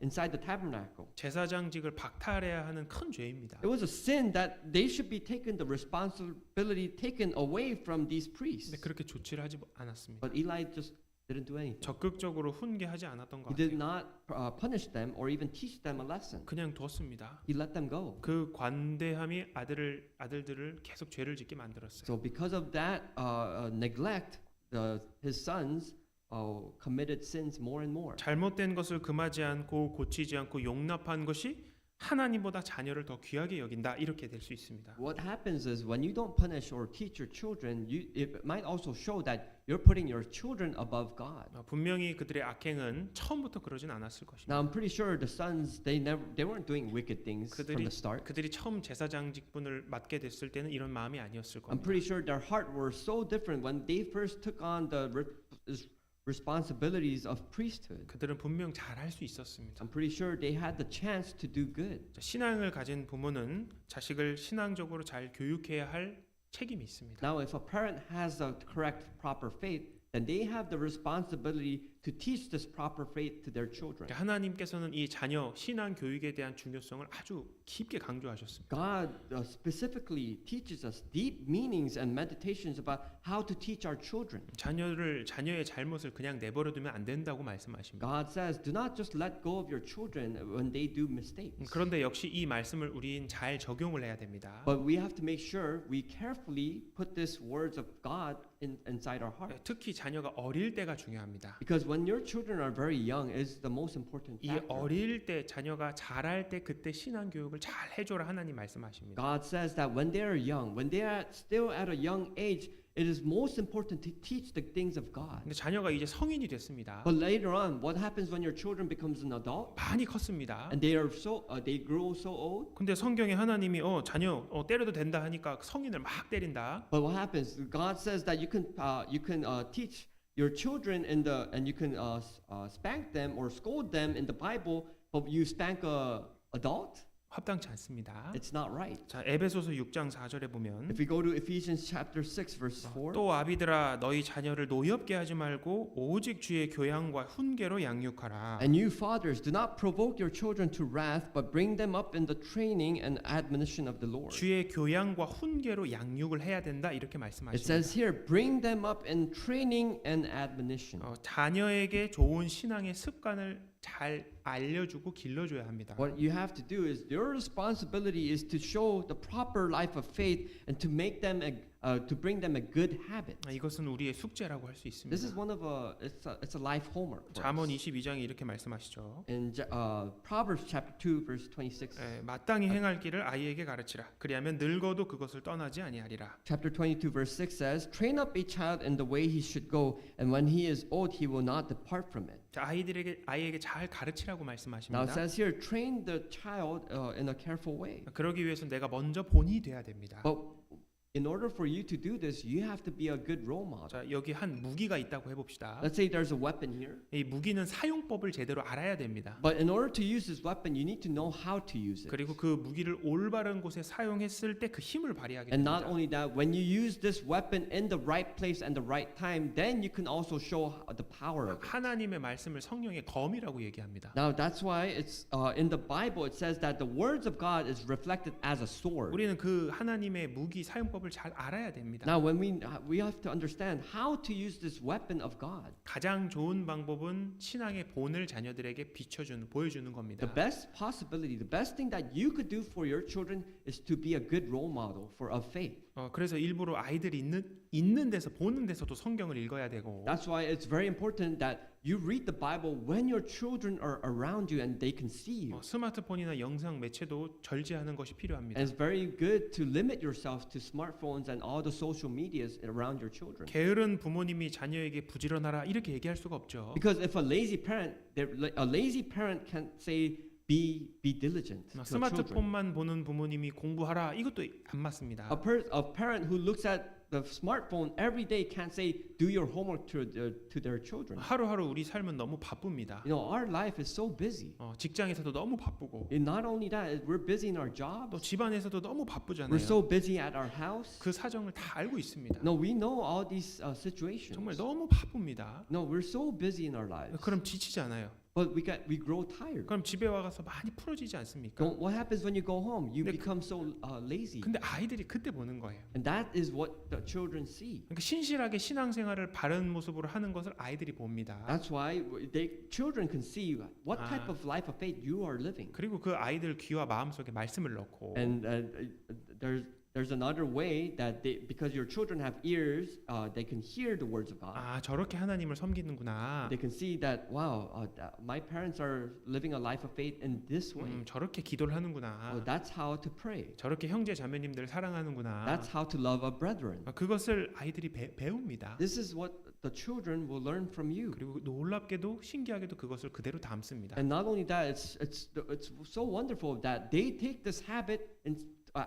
inside the tabernacle. 제사장직을 박탈해야 하는 큰 죄입니다. It was a sin that they should be taken the responsibility taken away from these priests. 근데 그렇게 조치를 하지 않았습니다. But Eli just didn't do anything. 적극적으로 훈계하지 않았던 것 He did 같아요. not punish them or even teach them a lesson. 그냥 뒀습니다. He let them go. 그 관대함이 아들들을 계속 죄를 짓게 만들었어요. So because of that neglect, his sons committed sins more and more. 잘못된 것을 금하지 않고 고치지 않고 용납한 것이 하나님보다 자녀를 더 귀하게 여긴다 이렇게 될 수 있습니다. What happens is when you don't punish or teach your children, it might also show that you're putting your children above God. 분명히 그들의 악행은 처음부터 그러진 않았을 것입니다. Now I'm pretty sure the sons they weren't doing wicked things from the start. 그들이 처음 제사장 직분을 맡게 됐을 때는 이런 마음이 아니었을 I'm 겁니다. pretty sure their heart were so different when they first took on the responsibilities of priesthood. 그들은 분명 잘할 수 있었습니다. I'm pretty sure they had the chance to do good. 신앙을 가진 부모는 자식을 신앙적으로 잘 교육해야 할 책임이 있습니다. Now, if a parent has the correct, proper faith, then they have the responsibility to teach this proper faith to their children. 하나님께서는 이 자녀 신앙 교육에 대한 중요성을 아주 깊게 강조하셨습니다. God specifically teaches us deep meanings and meditations about how to teach our children. 자녀의 잘못을 그냥 내버려두면 안 된다고 말씀하십니다. God says, do not just let go of your children when they do mistakes. 그런데 역시 이 말씀을 우린 잘 적용을 해야 됩니다. But we have to make sure we carefully put these words of God inside our heart. 특히 자녀가 어릴 때가 중요합니다. Because when your children are very young is the most important 이 factor. 어릴 때 자녀가 자랄 때 그때 신앙 교육을 잘 해줘라 하나님 말씀하십니다. God says that when they are young, when they are still at a young age, it is most important to teach the things of God. 근데 자녀가 이제 성인이 됐습니다. But later on, what happens when your children becomes an adult 많이 컸습니다. and they grow so old? 근데 성경에 하나님이 자녀 때려도 된다 하니까 성인을 막 때린다. But what happens? God says that you can teach your children and you can spank them or scold them in the Bible, but you spank a adult? 합당치 않습니다. It's not right. 자, 에베소서 6장 4절에 보면 If we go to Ephesians chapter 6 verse 4, 또 아비들아 너희 자녀를 노엽게 하지 말고 오직 주의 교양과 훈계로 양육하라. and you fathers, do not provoke your children to wrath, but bring them up in the training and admonition of the Lord. 주의 교양과 훈계로 양육을 해야 된다 이렇게 It 말씀하십니다. says here, bring them up in training and admonition. 자녀에게 좋은 신앙의 습관을 잘 알려주고 길러줘야 합니다. What you have to do is your responsibility is to show the proper life of faith and to make them to bring them a good habit. 이것은 우리의 숙제라고 할 수 This is 있습니다. one of it's a life homework. for 잠언 us. 22장에 이렇게 말씀하시죠. In Proverbs chapter 2 verse 26. 마땅히 행할 길을 아이에게 가르치라. 그리하면 늙어도 그것을 떠나지 아니하리라. Chapter 22 verse 6 says, train up a child in the way he should go, and when he is old he will not depart from it. 자, 아이에게 잘 가르치라고 Now 말씀하십니다. it says here, train the child in a careful way. 그러기 위해서 내가 먼저 본이 돼야 됩니다. But in order for you to do this, you have to be a good role model. 자, 여기 한 무기가 있다고 해봅시다. Let's say there's a weapon here. 이 무기는 사용법을 제대로 알아야 됩니다. But in order to use this weapon, you need to know how to use it. 그리고 그 무기를 올바른 곳에 사용했을 때 그 힘을 발휘하게 And not 됩니다. only that, when you use this weapon in the right place and the right time, then you can also show the power of it. 하나님의 말씀을 성령의 검이라고 얘기합니다. Now that's why it's in the Bible it says that the words of God is reflected as a sword. 우리는 그 하나님의 무기 사용법을 잘 알아야 됩니다. Now when we have to understand how to use this weapon of God. 가장 좋은 방법은 신앙의 본을 자녀들에게 보여주는 겁니다. The best possibility, the best thing that you could do for your children is to be a good role model for of faith. 그래서 일부러 아이들이 있는 데서 보는 데서도 성경을 읽어야 되고. That's why it's very important that you read the Bible when your children are around you and they can see you. 스마트폰이나 영상 매체도 절제하는 것이 필요합니다. And it's very good to limit yourself to smartphones and all the social medias around your children. 게으른 부모님이 자녀에게 부지런하라 이렇게 얘기할 수가 없죠. Because if a lazy parent can say be diligent to children. 스마트폰만 보는 부모님이 공부하라 이것도 안 맞습니다. A parent who looks at the smartphone every day can't say do your homework to their children. 하루하루 우리 삶은 너무 바쁩니다. You know, our life is so busy. 직장에서도 너무 바쁘고 And not only that, we're busy in our jobs. 또 집안에서도 너무 바쁘잖아요. We're so busy at our house. 그 사정을 다 알고 있습니다. No, we know all these situations. 정말 너무 바쁩니다. No, we're so busy in our lives. 그럼 지치지 않아요. But we grow tired. 그럼 집에 와서 많이 풀어지지 않습니까? What happens when you go home? You 근데 become so lazy. 근데 아이들이 그때 보는 거예요. And that is what the children see. 그러니까 신실하게 신앙생활을 바른 모습으로 하는 것을 아이들이 봅니다. That's why children can see what type of life of faith you are living. 그리고 그 아이들 귀와 마음 속에 말씀을 넣고 And there's another way that because your children have ears, they can hear the words of God. 저렇게 하나님을 섬기는구나. They can see that wow, my parents are living a life of faith in this way. 저렇게 기도를 하는구나. That's how to pray. 저렇게 형제 자매님들을 사랑하는구나. That's how to love our brethren. 그것을 아이들이 배웁니다. This is what the children will learn from you. 그리고 놀랍게도 신기하게도 그것을 그대로 담습니다. And not only that, it's so wonderful that they take this habit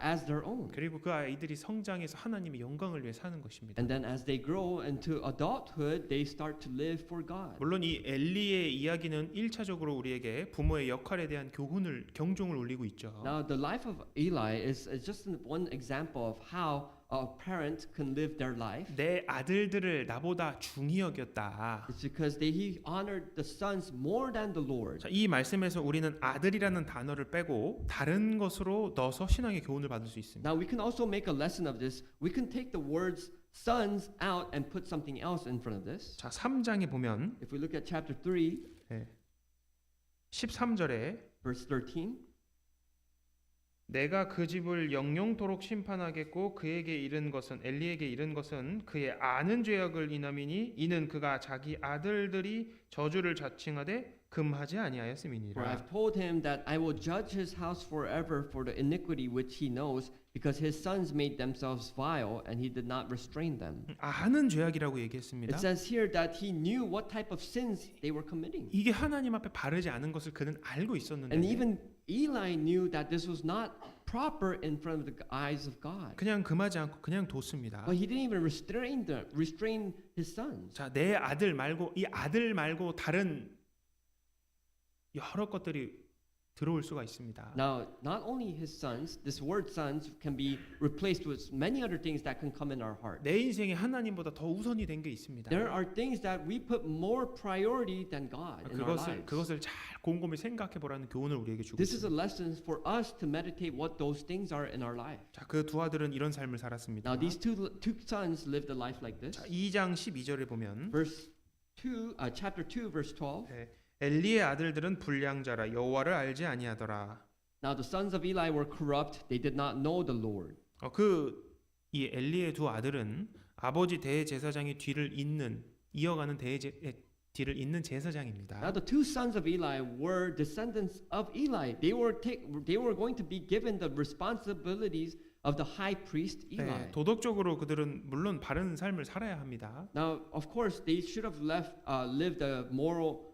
as their own. 그리고 그 아이들이 성장해서 하나님의 영광을 위해 사는 것입니다. And then as they grow into adulthood, they start to live for God. 물론 이 엘리의 이야기는 1차적으로 우리에게 부모의 역할에 대한 경종을 울리고 있죠. Now the life of Eli is just one example of how a parent can live their life. 내 아들들을 나보다 중히 여겼다. It's because he honored the sons more than the Lord. 자, 이 말씀에서 우리는 아들이라는 단어를 빼고 다른 것으로 넣어서 신앙의 교훈을 받을 수 있습니다. Now we can also make a lesson of this. We can take the words sons out and put something else in front of this. 자, 3장에 보면 If we look at chapter 3, 13절에 verse 13. 내가 그 집을 영영토록 심판하겠고 그에게 이른 것은 엘리에게 이른 것은 그의 아는 죄악을 인함이니 이는 그가 자기 아들들이 저주를 자칭하되 금하지 For 아니하였음이니라. I've told him that I will judge his house forever for the iniquity which he knows, because his sons made themselves vile, and he did not restrain them. 아는 죄악이라고 얘기했습니다. It says here that he knew what type of sins they were committing. 이게 하나님 앞에 바르지 않은 것을 그는 알고 있었는데 And even Eli knew that this was not proper in front of the eyes of God. 그냥 금하지 않고 그냥 뒀습니다. But he didn't even restrain his sons. 자, 내 아들 말고 이 아들 말고 다른 여러 것들이 들어올 수가 있습니다. Now, not only his sons, this word sons can be replaced with many other things that can come in our heart. 내 인생에 하나님보다 더 우선이 된 게 있습니다. There are things that we put more priority than God in our lives. 그것을 잘 곰곰이 생각해 보라는 교훈을 우리에게 주고 This is a 있습니다. lesson for us to meditate what those things are in our life. 자, 그 두 아들은 이런 삶을 살았습니다. Now, these two sons lived a life like this. 자, 2장 12절에 보면 Chapter 2, verse 12. 엘리의 아들들은 불량자라 여호와를 알지 아니하더라. Now the sons of Eli were corrupt; they did not know the Lord. 이 엘리의 두 아들은 아버지 대제사장의 이어가는 뒤를 잇는 제사장입니다. Now the two sons of Eli were descendants of Eli. They were going to be given the responsibilities of the high priest Eli. 도덕적으로 그들은 물론 바른 삶을 살아야 합니다. Now, of course, they should have lived a moral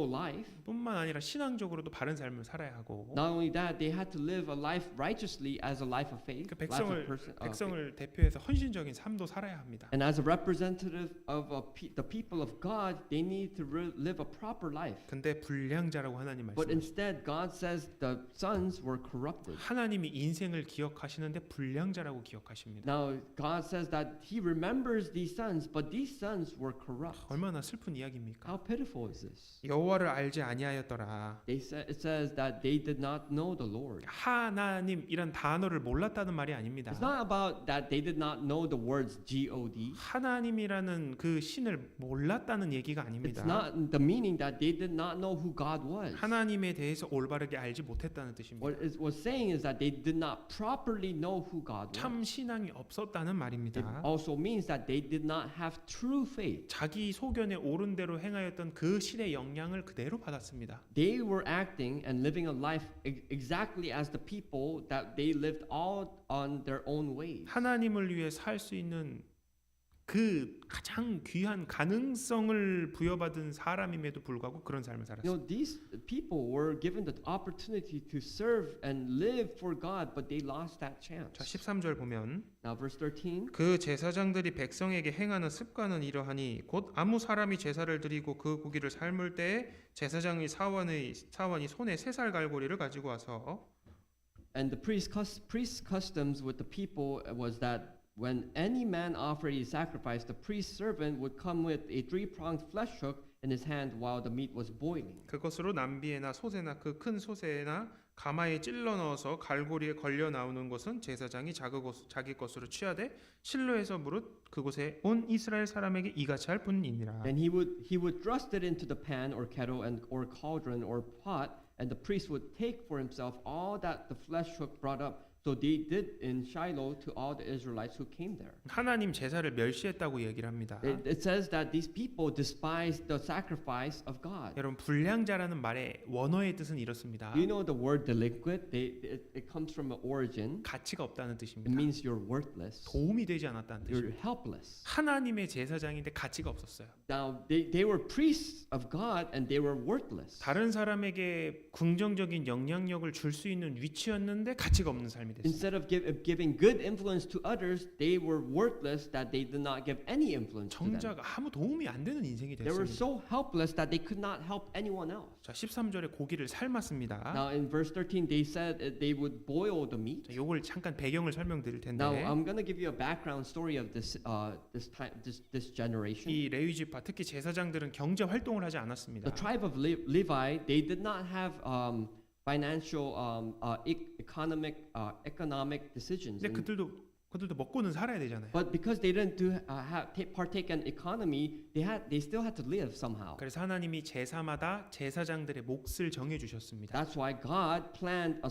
life. 뿐만 아니라 신앙적으로도 바른 삶을 살아야 하고. Not only that, they had to live a life righteously as a life of faith. 그 백성을 대표해서 헌신적인 삶도 살아야 합니다. And as a representative of the people of God, they need to live a proper life. 근데 불량자라고 하나님 But 말씀하십니다. instead, God says the sons were corrupted. 하나님이 인생을 기억하시는데 불량자라고 기억하십니다. Now, God says that He remembers these sons, but these sons were corrupt. 얼마나 슬픈 이야기입니까? How pitiful is this? 여호와를 알지 아니하였더라. It says that they did not know the Lord. 하나님이란 단어를 몰랐다는 말이 아닙니다. It's not about that they did not know the words God. 하나님이라는 그 신을 몰랐다는 얘기가 It's 아닙니다. not the meaning that they did not know who God was. 하나님에 대해서 올바르게 알지 못했다는 뜻입니다. What it was saying is that they did not properly know who God was. 참 신앙이 없었다는 It 말입니다. also means that they did not have true faith. 자기 소견에 옳은 대로 행하였던 그 신의 영향을 그대로 받았습니다. They were acting and living a life exactly as the people that they lived all on their own ways. 하나님을 위해 살 수 있는 그 가장 귀한 가능성을 부여받은 사람임에도 불구하고 그런 삶을 살았어요. You know, these people were given the opportunity to serve and live for God, but they lost that chance. 자, 13절 보면 Now, verse 13. 그 제사장들이 백성에게 행하는 습관은 이러하니 곧 아무 사람이 제사를 드리고 그 고기를 삶을 때에 제사장의 사원이 손에 세 살 갈고리를 가지고 와서 And the priest's customs with the people was that when any man offered a sacrifice, the priest's servant would come with a three-pronged flesh hook in his hand while the meat was boiling. 그것으로 남비에나 솥에나 그 큰 솥에나 가마에 찔러 넣어서 갈고리에 걸려 나오는 것은 제사장이 자기 것으로 취하되 실로에서 무릇 그곳에 온 이스라엘 사람에게 이같이 할 뿐이니라. And he would thrust it into the pan or kettle or cauldron or pot, and the priest would take for himself all that the flesh hook brought up. So they did in Shiloh to all the Israelites who came there. 하나님 제사를 멸시했다고 얘기를 합니다. It says that these people despised the sacrifice of God. 여러분 불량자라는 말의 원어의 뜻은 이렇습니다. You know the word delinquent? It comes from an origin. 가치가 없다는 It 뜻입니다. means you're worthless. 도움이 되지 않았다는 You're 뜻입니다. helpless. 하나님의 제사장인데 가치가 없었어요. Now they were priests of God and they were worthless. 다른 사람에게 긍정적인 영향력을 줄 수 있는 위치였는데 가치가 없는 삶이 됐어요. Instead of giving good influence to others, they were worthless that they did not give any influence to them. 정작 아무 도움이 안 되는 인생이 They were 됐습니다. so helpless that they could not help anyone else. 자, 13절에 고기를 삶았습니다. Now in verse 13 they said that they would boil the meat. 자, 요걸 잠깐 배경을 설명드릴 텐데 Now I'm going to give you a background story of this generation. 이 레위 지파 특히 제사장들은 경제 활동을 하지 않았습니다. The tribe of Levi, they did not have financial economic decisions. 근데 그들도 먹고는 살아야 되잖아요. But because they didn't partake in economy, they still had to live somehow. 그래서 하나님이 제사마다 제사장들의 몫을 정해 주셨습니다. That's why God planned a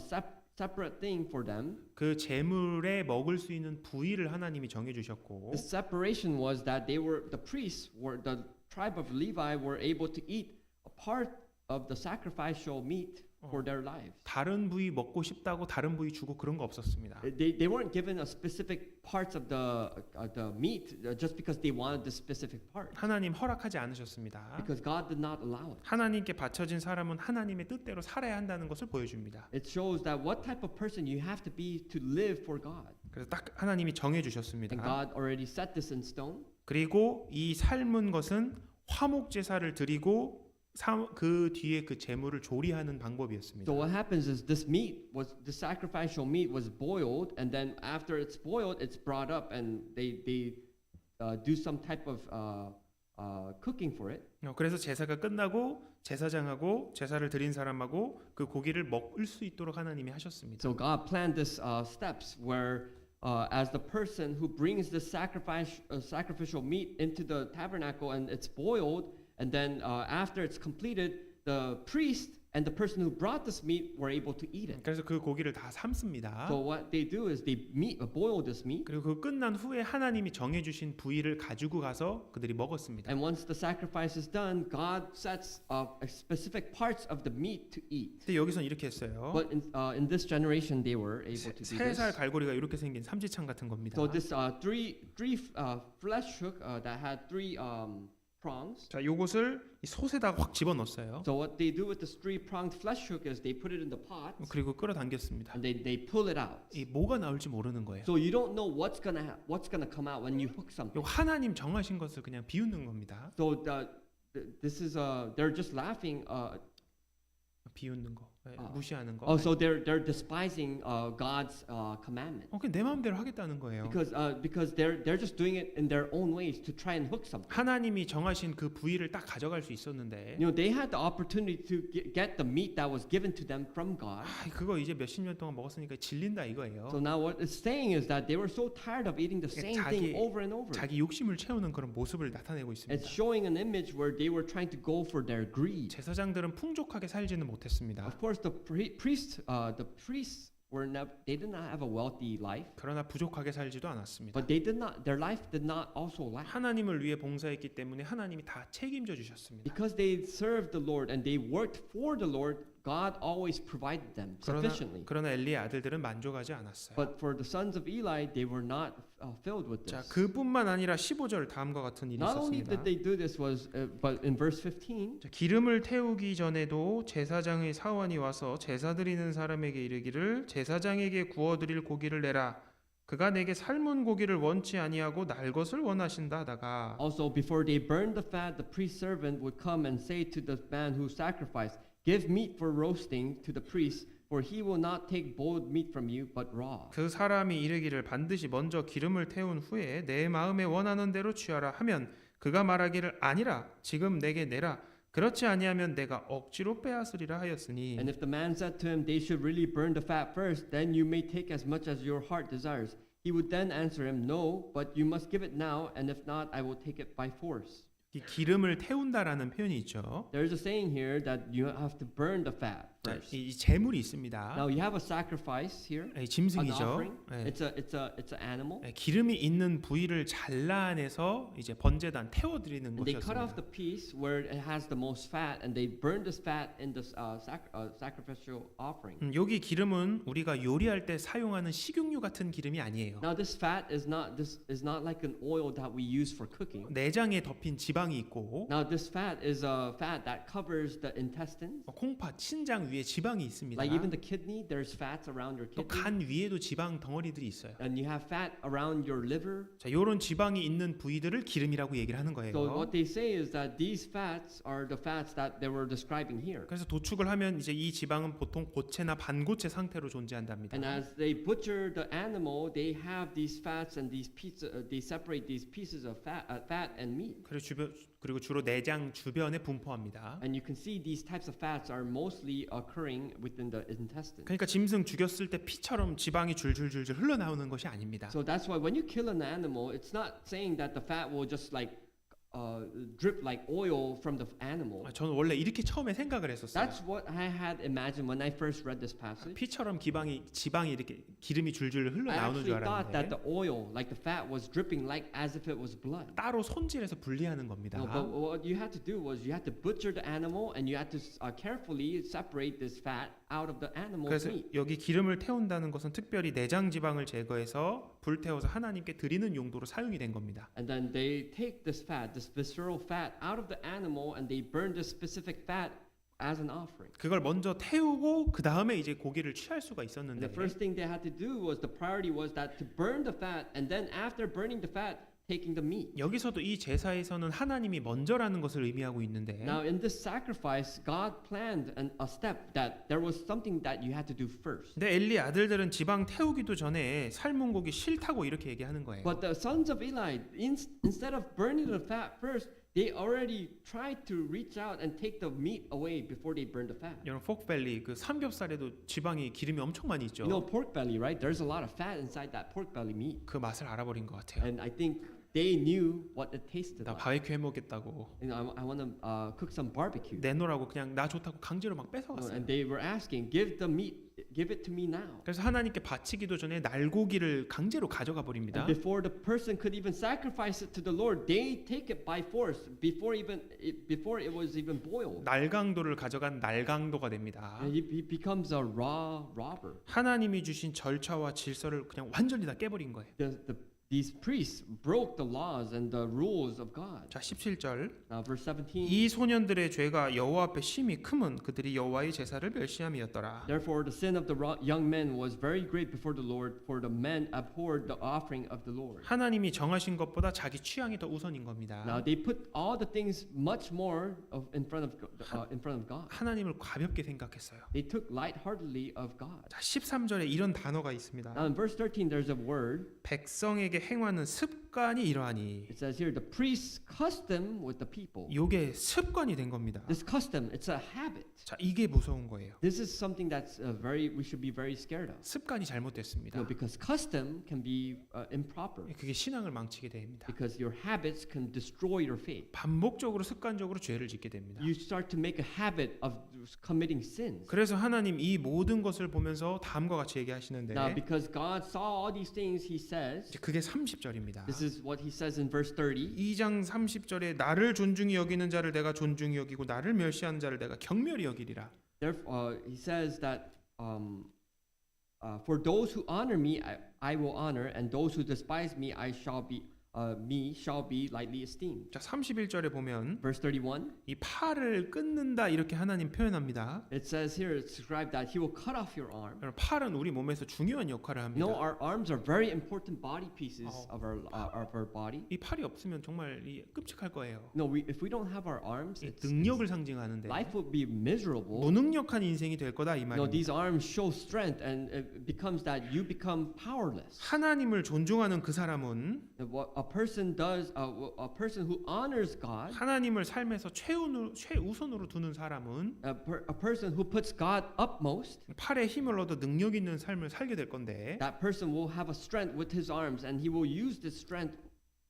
separate thing for them. 그 제물에 먹을 수 있는 부위를 하나님이 정해 주셨고 The separation was that the priests the tribe of Levi were able to eat a part of the sacrificial meat for their lives. 다른 부위 먹고 싶다고 다른 부위 주고 그런 거 없었습니다. They weren't given a specific parts of the meat just because they wanted the specific part. 하나님 허락하지 않으셨습니다. Because God did not allow it. 하나님께 바쳐진 사람은 하나님의 뜻대로 살아야 한다는 것을 보여줍니다. It shows that what type of person you have to be to live for God. 그래서 딱 하나님이 정해 주셨습니다. And God already set this in stone. 그리고 이 삶은 것은 화목 제사를 드리고 그 뒤에 그 제물을 조리하는 방법이었습니다. So what happens is the sacrificial meat was boiled, and then after it's boiled, it's brought up, and they do some type of cooking for it. 그래서 제사가 끝나고 제사장하고 제사를 드린 사람하고 그 고기를 먹을 수 있도록 하나님이 하셨습니다. So God planned this steps where as the person who brings the sacrificial meat into the tabernacle and it's boiled, and then after it's completed, the priest and the person who brought this meat were able to eat it. 그래서 그 고기를 다 삶습니다. So what they do is they boil this meat. 그리고 그 끝난 후에 하나님이 정해 주신 부위를 가지고 가서 그들이 먹었습니다. And once the sacrifice is done, God sets specific parts of the meat to eat. 근데 여기서는 이렇게 했어요. But in this generation, they were able to do 세 살 this. 갈고리가 이렇게 생긴 삼지창 같은 겁니다. So this three flesh hook that had three prongs. 자, 요것을 이 솥에다 확 집어넣었어요. So what they do with this three-pronged flesh hook is they put it in the pot 그리고 끌어당겼습니다. and they pull it out. 이 뭐가 나올지 모르는 거예요. So you don't know what's gonna come out when you hook something. 요 하나님 정하신 것을 그냥 비웃는 겁니다. So this is they're just laughing. 비웃는 거, 무시하는 거. So they're despising God's commandment. 그냥 내 마음대로 하겠다는 거예요. Because they're just doing it in their own ways to try and hook something. 하나님이 정하신 그 부위를 딱 가져갈 수 있었는데 You know, they had the opportunity to get the meat that was given to them from God. 그거 이제 몇십 년 동안 먹었으니까 질린다 이거예요. So now what it's saying is that they were so tired of eating the same thing over and over. 자기 욕심을 채우는 그런 모습을 나타내고 있습니다. It's showing an image where they were trying to go for their greed. 제사장들은 풍족하게 살지는 못했습니다. Of course, the priests they did not have a wealthy life, 그러나 부족하게 살지도 않았습니다. but their life did not also lack. 하나님을 위해 봉사했기 때문에 하나님이 다 책임져 주셨습니다. Because they served the Lord and they worked for the Lord, God always provided them sufficiently. 그러나 엘리의 아들들은 만족하지 않았어요. But for the sons of Eli, they were not filled with 자, this. 그뿐만 아니라 15절 다음과 같은 일이 Not only 있었습니다. did they do this but in verse 15, 자, 기름을 태우기 전에도 제사장의 사원이 와서 제사 드리는 사람에게 이르기를 제사장에게 구워드릴 고기를 내라. 그가 내게 삶은 고기를 원치 아니하고 날 것을 원하신다 하다가 also before they burned the fat, the priest servant would come and say to the man who sacrificed, "Give meat for roasting to the priest, for he will not take boiled meat from you, but raw." 그 사람이 이르기를 반드시 먼저 기름을 태운 후에 내 마음에 원하는 대로 취하라 하면 그가 말하기를 아니라 지금 내게 내라. 그렇지 아니하면 내가 억지로 빼앗으리라 하였으니 And if the man said to him, "They should really burn the fat first, then you may take as much as your heart desires," he would then answer him, "No, but you must give it now, and if not, I will take it by force." 이 기름을 태운다라는 표현이 있죠. There's a saying here that you have to burn the fat 자, first. 이 재물이 있습니다. Now you have a sacrifice here, 이 an 짐승이죠. offering. 예. It's an animal. 기름이 있는 부위를 잘라내서 이제 번제단 태워드리는 And they cut off 것이었습니다. the piece where it has the most fat, and they burn this fat in the sacrificial offering. 여기 기름은 우리가 요리할 때 사용하는 식용유 같은 기름이 아니에요. Now this fat is not like an oil that we use for cooking. 내장에 덮인 지방이 있고 Now this fat is a fat that covers the intestines. 콩팥, 신장 위에 지방이 있습니다. Like even the kidney, there's fats around your 또 kidney. 간 위에도 지방 덩어리들이 있어요. And you have fat around your liver. 자, 이런 지방이 있는 부위들을 기름이라고 얘기를 하는 거예요. So what they say is that these fats are the fats that they were describing here. 그래서 도축을 하면 이제 이 지방은 보통 고체나 반고체 상태로 존재한답니다. And as they butcher the animal, they have these fats and these pieces. They separate these pieces of fat and meat. 그리고 주로 내장 주변에 분포합니다. And you can see these types of fats are mostly occurring within the intestine. 그러니까 짐승 죽였을 때 피처럼 지방이 줄줄줄줄 흘러나오는 것이 아닙니다. So that's why when you kill an animal, it's not saying that the fat will just like drip like oil from the animal. 저는 원래 이렇게 처음에 생각을 했었어요. That's what I had imagined when I first read this passage. 피처럼 지방이 이렇게 기름이 줄줄 I 흘러나오는 줄 actually thought that 알았는데 the oil, like the fat, was dripping like as if it was blood. 따로 손질해서 분리하는 겁니다. No, but what you had to do was you had to butcher the animal and you had to carefully separate this fat out of the animal's 그래서 meat. 여기 기름을 태운다는 것은 특별히 내장 지방을 제거해서 불태워서 하나님께 드리는 용도로 사용이 된 겁니다. And then they take this fat, this visceral fat, out of the animal and they burn this specific fat as an offering. 그걸 먼저 태우고 그 다음에 이제 고기를 취할 수가 And 있었는데 the first thing they had to do was the priority was that to burn the fat, and then after burning the fat, taking the meat. 여기서도 이 제사에서는 하나님이 먼저라는 것을 의미하고 있는데 Now in this sacrifice, God planned a step that there was something that you had to do first. 근데 엘리 아들들은 지방 태우기도 전에 삶은 고기 싫다고 이렇게 얘기하는 거예요. But the sons of Eli, instead of burning the fat first, they already tried to reach out and take the meat away before they burn the fat. 여러분 포크벨리 그 삼겹살에도 지방이 기름이 엄청 많이 있죠. You know pork belly, right? There's a lot of fat inside that pork belly meat. 그 맛을 알아버린 것 같아요. And I think they knew what it tasted 나 like. 바베큐 해 먹겠다고 You know, I want to cook some barbecue. 내놓으라고 그냥 나 좋다고 강제로 막 뺏어갔어요. And they were asking, give the meat, give it to me now. 그래서 하나님께 바치기도 전에 날고기를 강제로 가져가 버립니다. And before the person could even sacrifice it to the Lord, they take it by force before it was even boiled. 날강도를 가져간 날강도가 됩니다. And he becomes a raw robber. 하나님이 주신 절차와 질서를 그냥 완전히 다 깨버린 거예요. These priests broke the laws and the rules of God. 자 17절 Now verse 17. 이 소년들의 죄가 여호와 앞에 심히 크면 그들이 여호와의 제사를 멸시함이었더라. Therefore the sin of the young men was very great before the Lord, for the men abhorred the offering of the Lord. 하나님이 정하신 것보다 자기 취향이 더 우선인 겁니다. Now they put all the things much more in front of God. 하나님을 가볍게 생각했어요. They took lightheartedly of God. 자 13절에 이런 단어가 있습니다. Now in verse 13 there's a word. 백성에게 행하는 습관이 이러하니 It says here the priest's custom with the people. 이게 습관이 된 겁니다. This custom, it's a habit. 자 이게 무서운 거예요. This is something that's we should be very scared of. 습관이 잘못됐습니다. You know, because custom can be improper. 그게 신앙을 망치게 됩니다. Because your habits can destroy your faith. 반복적으로 습관적으로 죄를 짓게 됩니다. You start to make a habit of committing sins. 그래서 하나님 이 모든 것을 보면서 다음과 같이 얘기하시는데 Now, because God saw all these things, He says, 이제 그게 30절입니다. this is what He says in verse 30. 2장 30절에 나를 존중히 여기는 자를 내가 존중히 여기고 나를 멸시하는 자를 내가 경멸히 여기리라. Therefore, he says that for those who honor me, I will honor, and those who despise me, shall be lightly esteemed. 자, 31절에 보면 Verse 31, 이 팔을 끊는다 이렇게 하나님 표현합니다. it says here, it's described that he will cut off your arm. 여러분, 팔은 우리 몸에서 중요한 역할을 합니다. No, our arms are very important body pieces of our body. 이 팔이 없으면 정말 끔찍할 거예요. No, if we don't have our arms, 능력을 상징하는데 life will be miserable. 무능력한 인생이 될 거다 이 No, 말입니다. these arms show strength, and it becomes that you become powerless. 하나님을 존중하는 그 사람은 What a person does, a person who honors God, 하나님을 삶에서 최우선으로 두는 사람은 a person who puts God upmost, 팔에 힘을 얻어 능력 있는 삶을 살게 될 건데 that person will have a strength with his arms, and he will use this strength.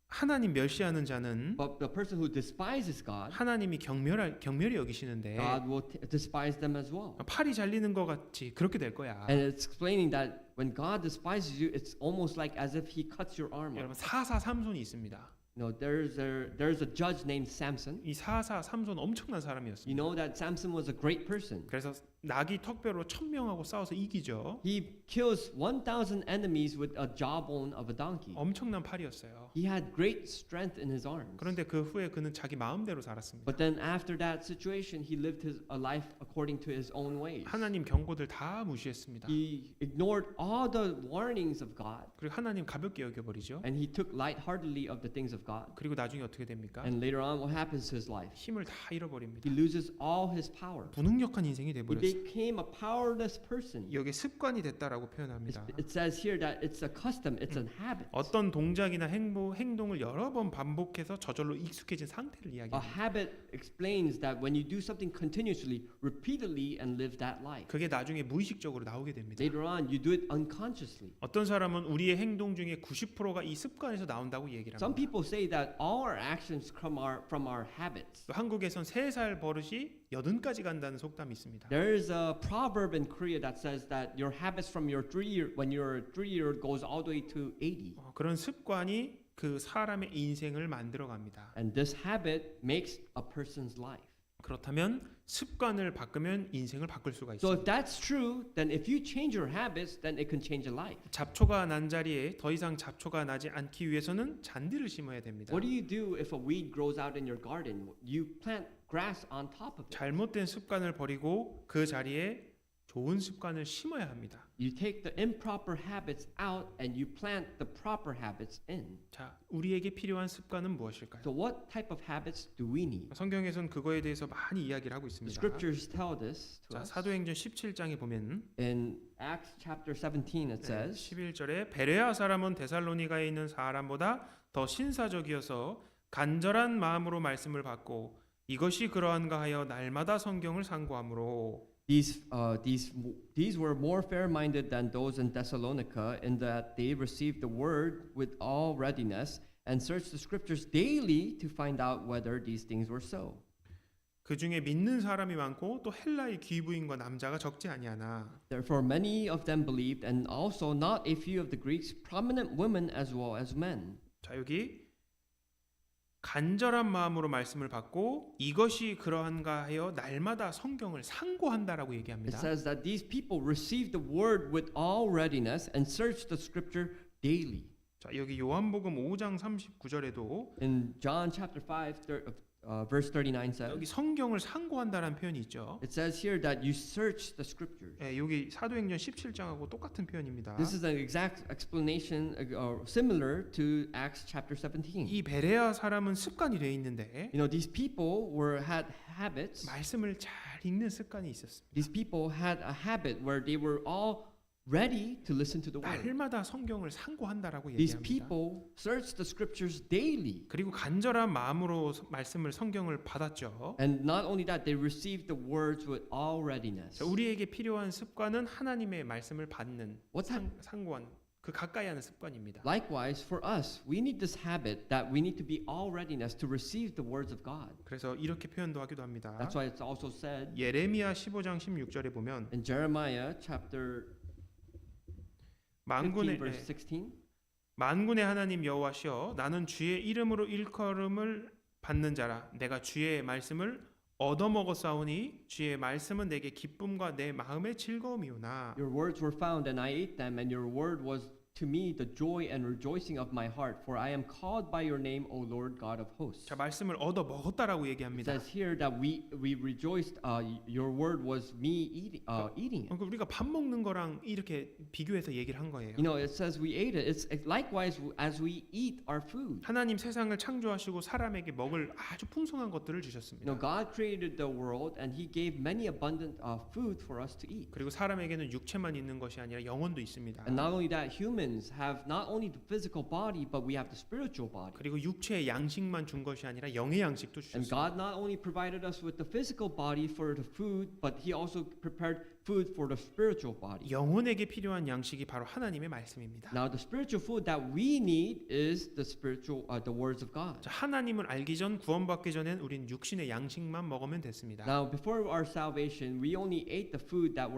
하나님 멸시하는 자는 But the person who despises God, 하나님이 경멸히 여기시는데 God will despise them as well. 팔이 잘리는 것 같이 그렇게 될 거야. And it's explaining that when God despises you, it's almost like as if he cuts your arm 여러분 off. 사사삼손이 있습니다. No, there's a judge named Samson. 이 사사삼손 엄청난 You 사람이었습니다. know that Samson was a great person. 그래서 나귀 턱뼈로 1000명하고 싸워서 이기죠. He kills 1,000 enemies with a jawbone of a donkey. 엄청난 팔이었어요. He had great strength in his arms. 그런데 그 후에 그는 자기 마음대로 살았습니다. But then after that situation, he lived a life according to his own ways. 하나님 경고들 다 무시했습니다. He ignored all the warnings of God, 그리고 하나님 가볍게 여겨버리죠. and he took lightheartedly of the things of God. 그리고 나중에 어떻게 됩니까? And later on, what happens to his life? 힘을 다 잃어버립니다. He loses all his power. 무능력한 인생이 He 돼버렸어요. became a powerless person. 여기 습관이 됐다라고 표현합니다. It says here that it's a custom, it's a habit. 어떤 동작이나 행동을 여러 번 반복해서 저절로 익숙해진 상태를 A 이야기합니다. habit explains that when you do something continuously, repeatedly, and live that life, 그게 나중에 무의식적으로 나오게 됩니다. later on you do it unconsciously. 어떤 사람은 우리의 행동 중에 90%가 이 습관에서 나온다고 얘기를 Some 합니다. people say that all our actions come from our habits. 또 한국에선 3살 버릇이 80까지 간다는 속담이 있습니다. There is a proverb in Korea that says that your habits from when you're 3-year goes all the way to 80. 그런 습관이 그 사람의 인생을 만들어 갑니다. And this habit makes a person's life. 그렇다면 습관을 바꾸면 인생을 바꿀 수가 So 있습니다. if that's true, then if you change your habits, then it can change a life. 잡초가 난 자리에 더 이상 잡초가 나지 않기 위해서는 잔디를 심어야 됩니다. What do you do if a weed grows out in your garden? You plant grass on top of it. 잘못된 습관을 버리고 그 자리에 좋은 습관을 심어야 합니다. You take the improper habits out and you plant the proper habits in. 자, 우리에게 필요한 습관은 무엇일까요? So what type of habits do we need? 성경에선 그거에 대해서 많이 이야기를 하고 The 있습니다. scriptures tell this to 자, us. 사도행전 17장에 보면 In Acts chapter 17 it says, 11절에 베레아 사람은 데살로니가에 있는 사람보다 더 신사적이어서 간절한 마음으로 말씀을 받고 이것이 그러한가 하여 날마다 성경을 상고함으로 These were more fair-minded than those in Thessalonica, in that they received the word with all readiness and searched the scriptures daily to find out whether these things were so. 그 중에 믿는 사람이 많고 또 헬라의 귀부인과 남자가 적지 아니하나 Therefore many of them believed, and also not a few of the Greeks, prominent women as well as men. 자, 여기 간절한 마음으로 말씀을 받고 이것이 그러한가 하여 날마다 성경을 상고한다라고 It 얘기합니다. says that these people received the word with all readiness and searched the scripture daily. 자, 여기 요한복음 5장 39절에도 In John chapter 5, verse 39 says, 여기 성경을 상고한다라는 표현이 있죠. it says here that you search the scriptures. 예, 여기 사도행전 17장하고 똑같은 표현입니다. This is an exact explanation similar to Acts chapter 17. 이 베레아 사람은 습관이 돼 있는데 You know, these people had habits. 말씀을 잘 읽는 습관이 있었습니다. These people had a habit where they were all ready to listen to the word. 날마다 성경을 상고한다라고 These 얘기합니다. people searched the scriptures daily. 그리고 간절한 마음으로 말씀을 성경을 받았죠. And not only that, they received the words with all readiness. 자, 우리에게 필요한 습관은 하나님의 말씀을 받는 What type? 상고한 그 가까이 하는 습관입니다. Likewise, for us, we need this habit that we need to be all readiness to receive the words of God. 그래서 이렇게 표현도 하기도 합니다. That's why it's also said 예레미야 15장 16절에 보면 in Jeremiah chapter 15, 만군의 verse 16. 만군의 하나님 여호와시여 나는 주의 이름으로 일컬음을 받는 자라 내가 주의 말씀을 얻어먹었사오니 주의 말씀은 내게 기쁨과 내 마음의 즐거움이오나. Your words were found, and I ate them, and your word was to me the joy and rejoicing of my heart, for I am called by your name, O Lord God of hosts. 자, 말씀을 얻어 먹었다라고 It 얘기합니다. says here that we rejoiced. Your word was me eating it. 그러니까 우리가 밥 먹는 거랑 이렇게 비교해서 얘기를 한 거예요. You know, it says we ate it. It's likewise as we eat our food. 하나님 세상을 창조하시고 사람에게 먹을 아주 풍성한 것들을 You know, 주셨습니다. God created the world, and He gave many abundant food for us to eat. 그리고 사람에게는 육체만 있는 것이 아니라 영혼도 있습니다. And not only that, humans have not only the physical body, but we have the spiritual body. 그리고 육체의 양식만 준 것이 아니라 영의 양식도 And 주셨습니다. God not only provided us with the physical body for the food, but He also prepared food for the spiritual body. 영혼에게 필요한 양식이 바로 하나님의 말씀입니다. Now, the spiritual food that we need is the words of God. 자, 하나님을 알기 전 구원받기 전엔 우린 육신의 양식만 먹으면 됐습니다. Now, before our salvation, we only ate the food that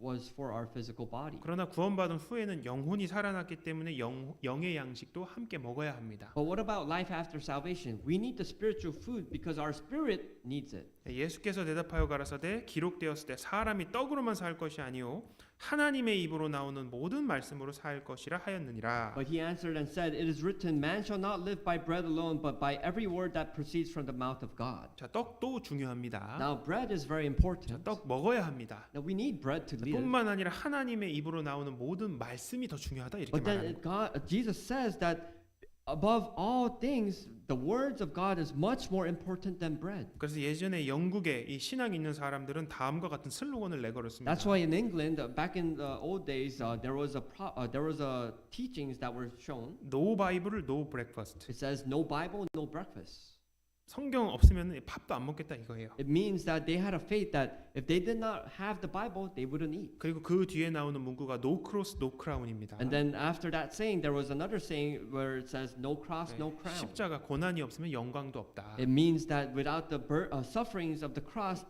was for our physical body. 그러나 구원받은 후에는 영혼이 살아났기 때문에 영의 양식도 함께 먹어야 합니다. But what about life after salvation? We need the spiritual food because our spirit needs it. 예수께서 대답하여 가라사대 기록되었을 때 사람이 떡으로만 살 것이 아니요 하나님의 입으로 나오는 모든 말씀으로 살 것이라 하였느니라. But he answered and said, It is written, Man shall not live by bread alone, but by every word that proceeds from the mouth of God. 자, 떡도 중요합니다. Now, bread is very 자, important. 떡 먹어야 합니다. Now, we need bread to live. 뿐만 아니라 하나님의 입으로 나오는 모든 말씀이 더 중요하다 이렇게 But 말하는 then 거예요. Jesus says that above all things, the words of God is much more important than bread. 그래서 예전에 영국에 이 신앙 있는 사람들은 다음과 같은 슬로건을 내걸었습니다. That's why in England, back in the old days, there was a teachings that were shown. No Bible, no breakfast. It says, No Bible, no breakfast. 성경 없으면 밥도 안 먹겠다 이거예요. It means that they had a faith that if they did not have the Bible, they wouldn't eat. 그리고 그 뒤에 나오는 문구가 No cross, no crown입니다. And then after that saying, there was another saying where it says, No cross, no crown. 십자가 고난이 없으면 영광도 없다. It means that without the sufferings of the cross,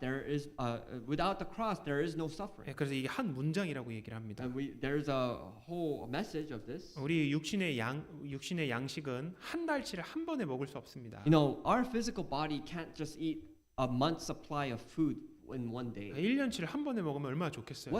without the cross, there is no suffering. 그래서 이게 한 문장이라고 얘기를 합니다. And there's a whole message of this. 우리 육신의 양식은 한 달치를 한 번에 먹을 수 없습니다. You know, our physical body can't just eat a month's supply of food in one day. 1년치를 한 번에 먹으면 얼마나 좋겠어요.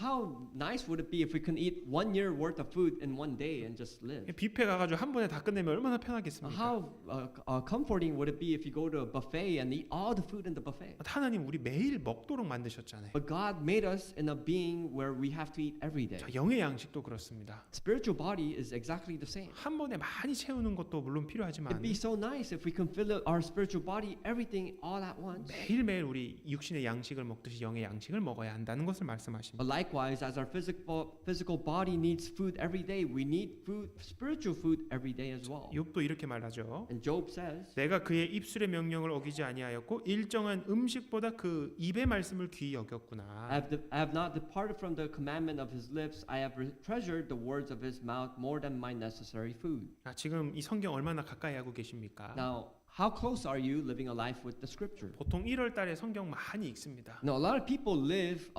How nice would it be if we can eat 1 year worth of food in one day and just live? 뷔페 가가지고 한 번에 다 끝내면 얼마나 편하겠습니까? How comforting would it be if you go to a buffet and eat all the food in the buffet? 하나님 우리 매일 먹도록 만드셨잖아요. But God made us in a being where we have to eat every day. 자, 영의 양식도 그렇습니다. Spiritual body is exactly the same. 한 번에 많이 채우는 것도 물론 필요하지만 It'd be so nice if we can fill our spiritual body, everything all at once. 매일매일 우리 육신의 양식을 먹듯이 영의 양식을 먹어야 한다는 것을 말씀하십니다. But likewise, as our physical body needs food every day, we need food, spiritual food every day as well. 욥도 이렇게 말하죠. And Job says, 내가 그의 입술의 명령을 어기지 아니하였고 일정한 음식보다 그 입의 말씀을 귀히 여겼구나. I have not departed from the commandment of his lips. I have treasured the words of his mouth more than my necessary food. 지금 이 성경 얼마나 가까이 하고 계십니까? Now, how close are you living a life with the scripture? 보통 1월 달에 성경 많이 읽습니다. Now, a lot of people live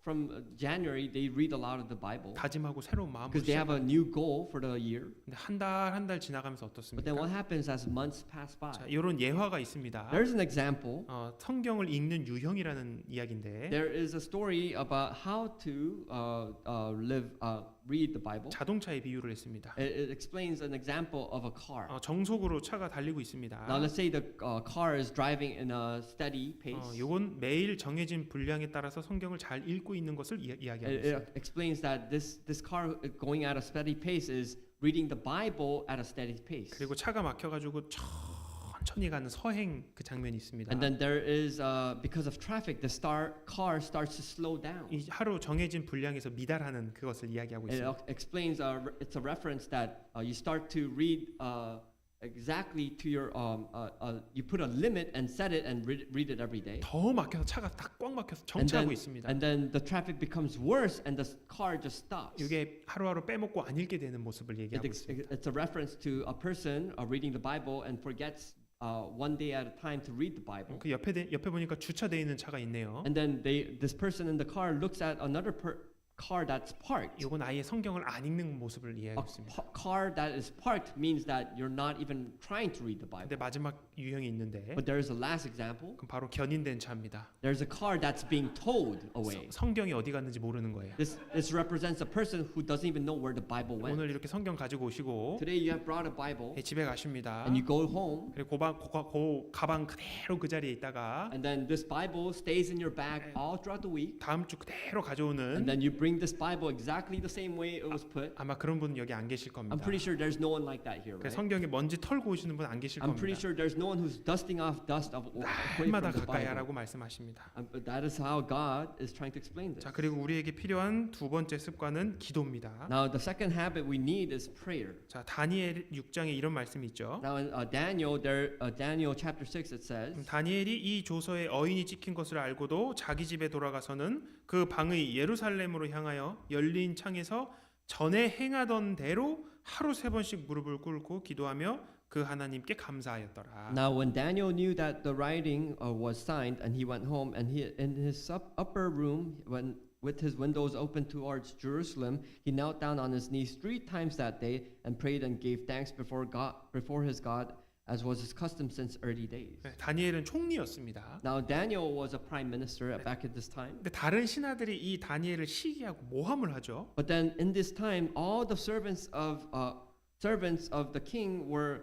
from January, they read a lot of the Bible 다짐하고 새로운 마음으로 because they have a 시작합니다. new goal for the year. 근데 한 달 지나가면서 But then 어떻습니까? what happens as months pass by? 자, 이런 예화가 있습니다. There's an example. 성경을 읽는 유형이라는 이야기인데 There is a story about how to read the Bible. 자동차의 비유를 했습니다. It explains an example of a car. 정속으로 차가 달리고 있습니다. Now let's say the car is driving in a steady pace. 요건 매일 정해진 분량에 따라서 성경을 잘 읽고 있는 것을 이야기하고 있어요. It explains that this car going at a steady pace is reading the Bible at a steady pace. 그리고 차가 막혀가지고 천천히 가는 서행 그 장면이 있습니다. And then there is because of traffic, the car starts to slow down. 이 하루 정해진 분량에서 미달하는 그것을 이야기하고 It 있습니다. explains it's a reference that you start to read exactly to your you put a limit and set it and read it every day. 더 막혀서 차가 다 꽉 막혀서 정차하고 있습니다. And then the traffic becomes worse and the car just stops. 이게 하루하루 빼먹고 안 읽게 되는 모습을 얘기하고 있습니다. It's a reference to a person reading the Bible and forgets one day at a time to read the Bible. 그 옆에 보니까 주차돼 있는 차가 있네요. And then this person in the car looks at another car that's parked. 이건 아예 성경을 안 읽는 모습을 A 이해하고 있습니다. car that is parked means that you're not even trying to read the Bible. 근데 마지막 유형이 있는데 But there is a last example. 그럼 바로 견인된 차입니다. There's a car that's being towed away. 성경이 어디 갔는지 모르는 거예요. This represents a person who doesn't even know where the Bible went. 오늘 이렇게 성경 가지고 오시고 Today you have brought a Bible 집에 가십니다. and you go home 그리고 가방 그대로 그 자리에 있다가 and then this Bible stays in your bag all throughout the week 다음 주 그대로 and 가져오는 then you bring this Bible exactly the same way it was put. 아마 그런 분은 여기 안 계실 겁니다. I'm pretty sure there's no one like that here, 그 right? 성경에 먼지 털고 오시는 분 안 계실 I'm pretty 겁니다. sure there's no one who's dusting off dust of away 날마다 from the 가까이 Bible. 하라고 말씀하십니다. But that is how God is trying to explain this. 자, 그리고 우리에게 필요한 두 번째 습관은 기도입니다. Now the second habit we need is prayer. 자, 다니엘 6장에 이런 말씀이 있죠. Now in Daniel chapter 6 it says, 다니엘이 이 조서에 어인이 찍힌 것을 알고도 자기 집에 돌아가서는 그 방의 예루살렘으로 향하여 열린 창에서 전에 행하던 대로 하루 3번씩 무릎을 꿇고 기도하며 그 하나님께 감사하였더라. Now when Daniel knew that the writing was signed and he went home and he in his upper room when with his windows open towards Jerusalem he knelt down on his knees 3 times that day and prayed and gave thanks before his God as was his custom since early days. 네, 다니엘은 총리였습니다. Now Daniel was a prime minister back at this time. 근데 다른 신하들이 이 다니엘을 시기하고 모함을 하죠. But then in this time all the servants of the king were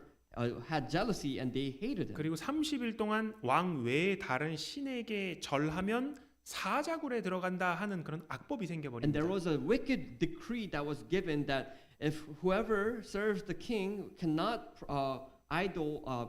had jealousy and they hated him. 그리고 30일 동안 왕 외의 다른 신에게 절하면 사자굴에 들어간다 하는 그런 악법이 And 생겨버립니다. there was a wicked decree that was given that if whoever serves the king cannot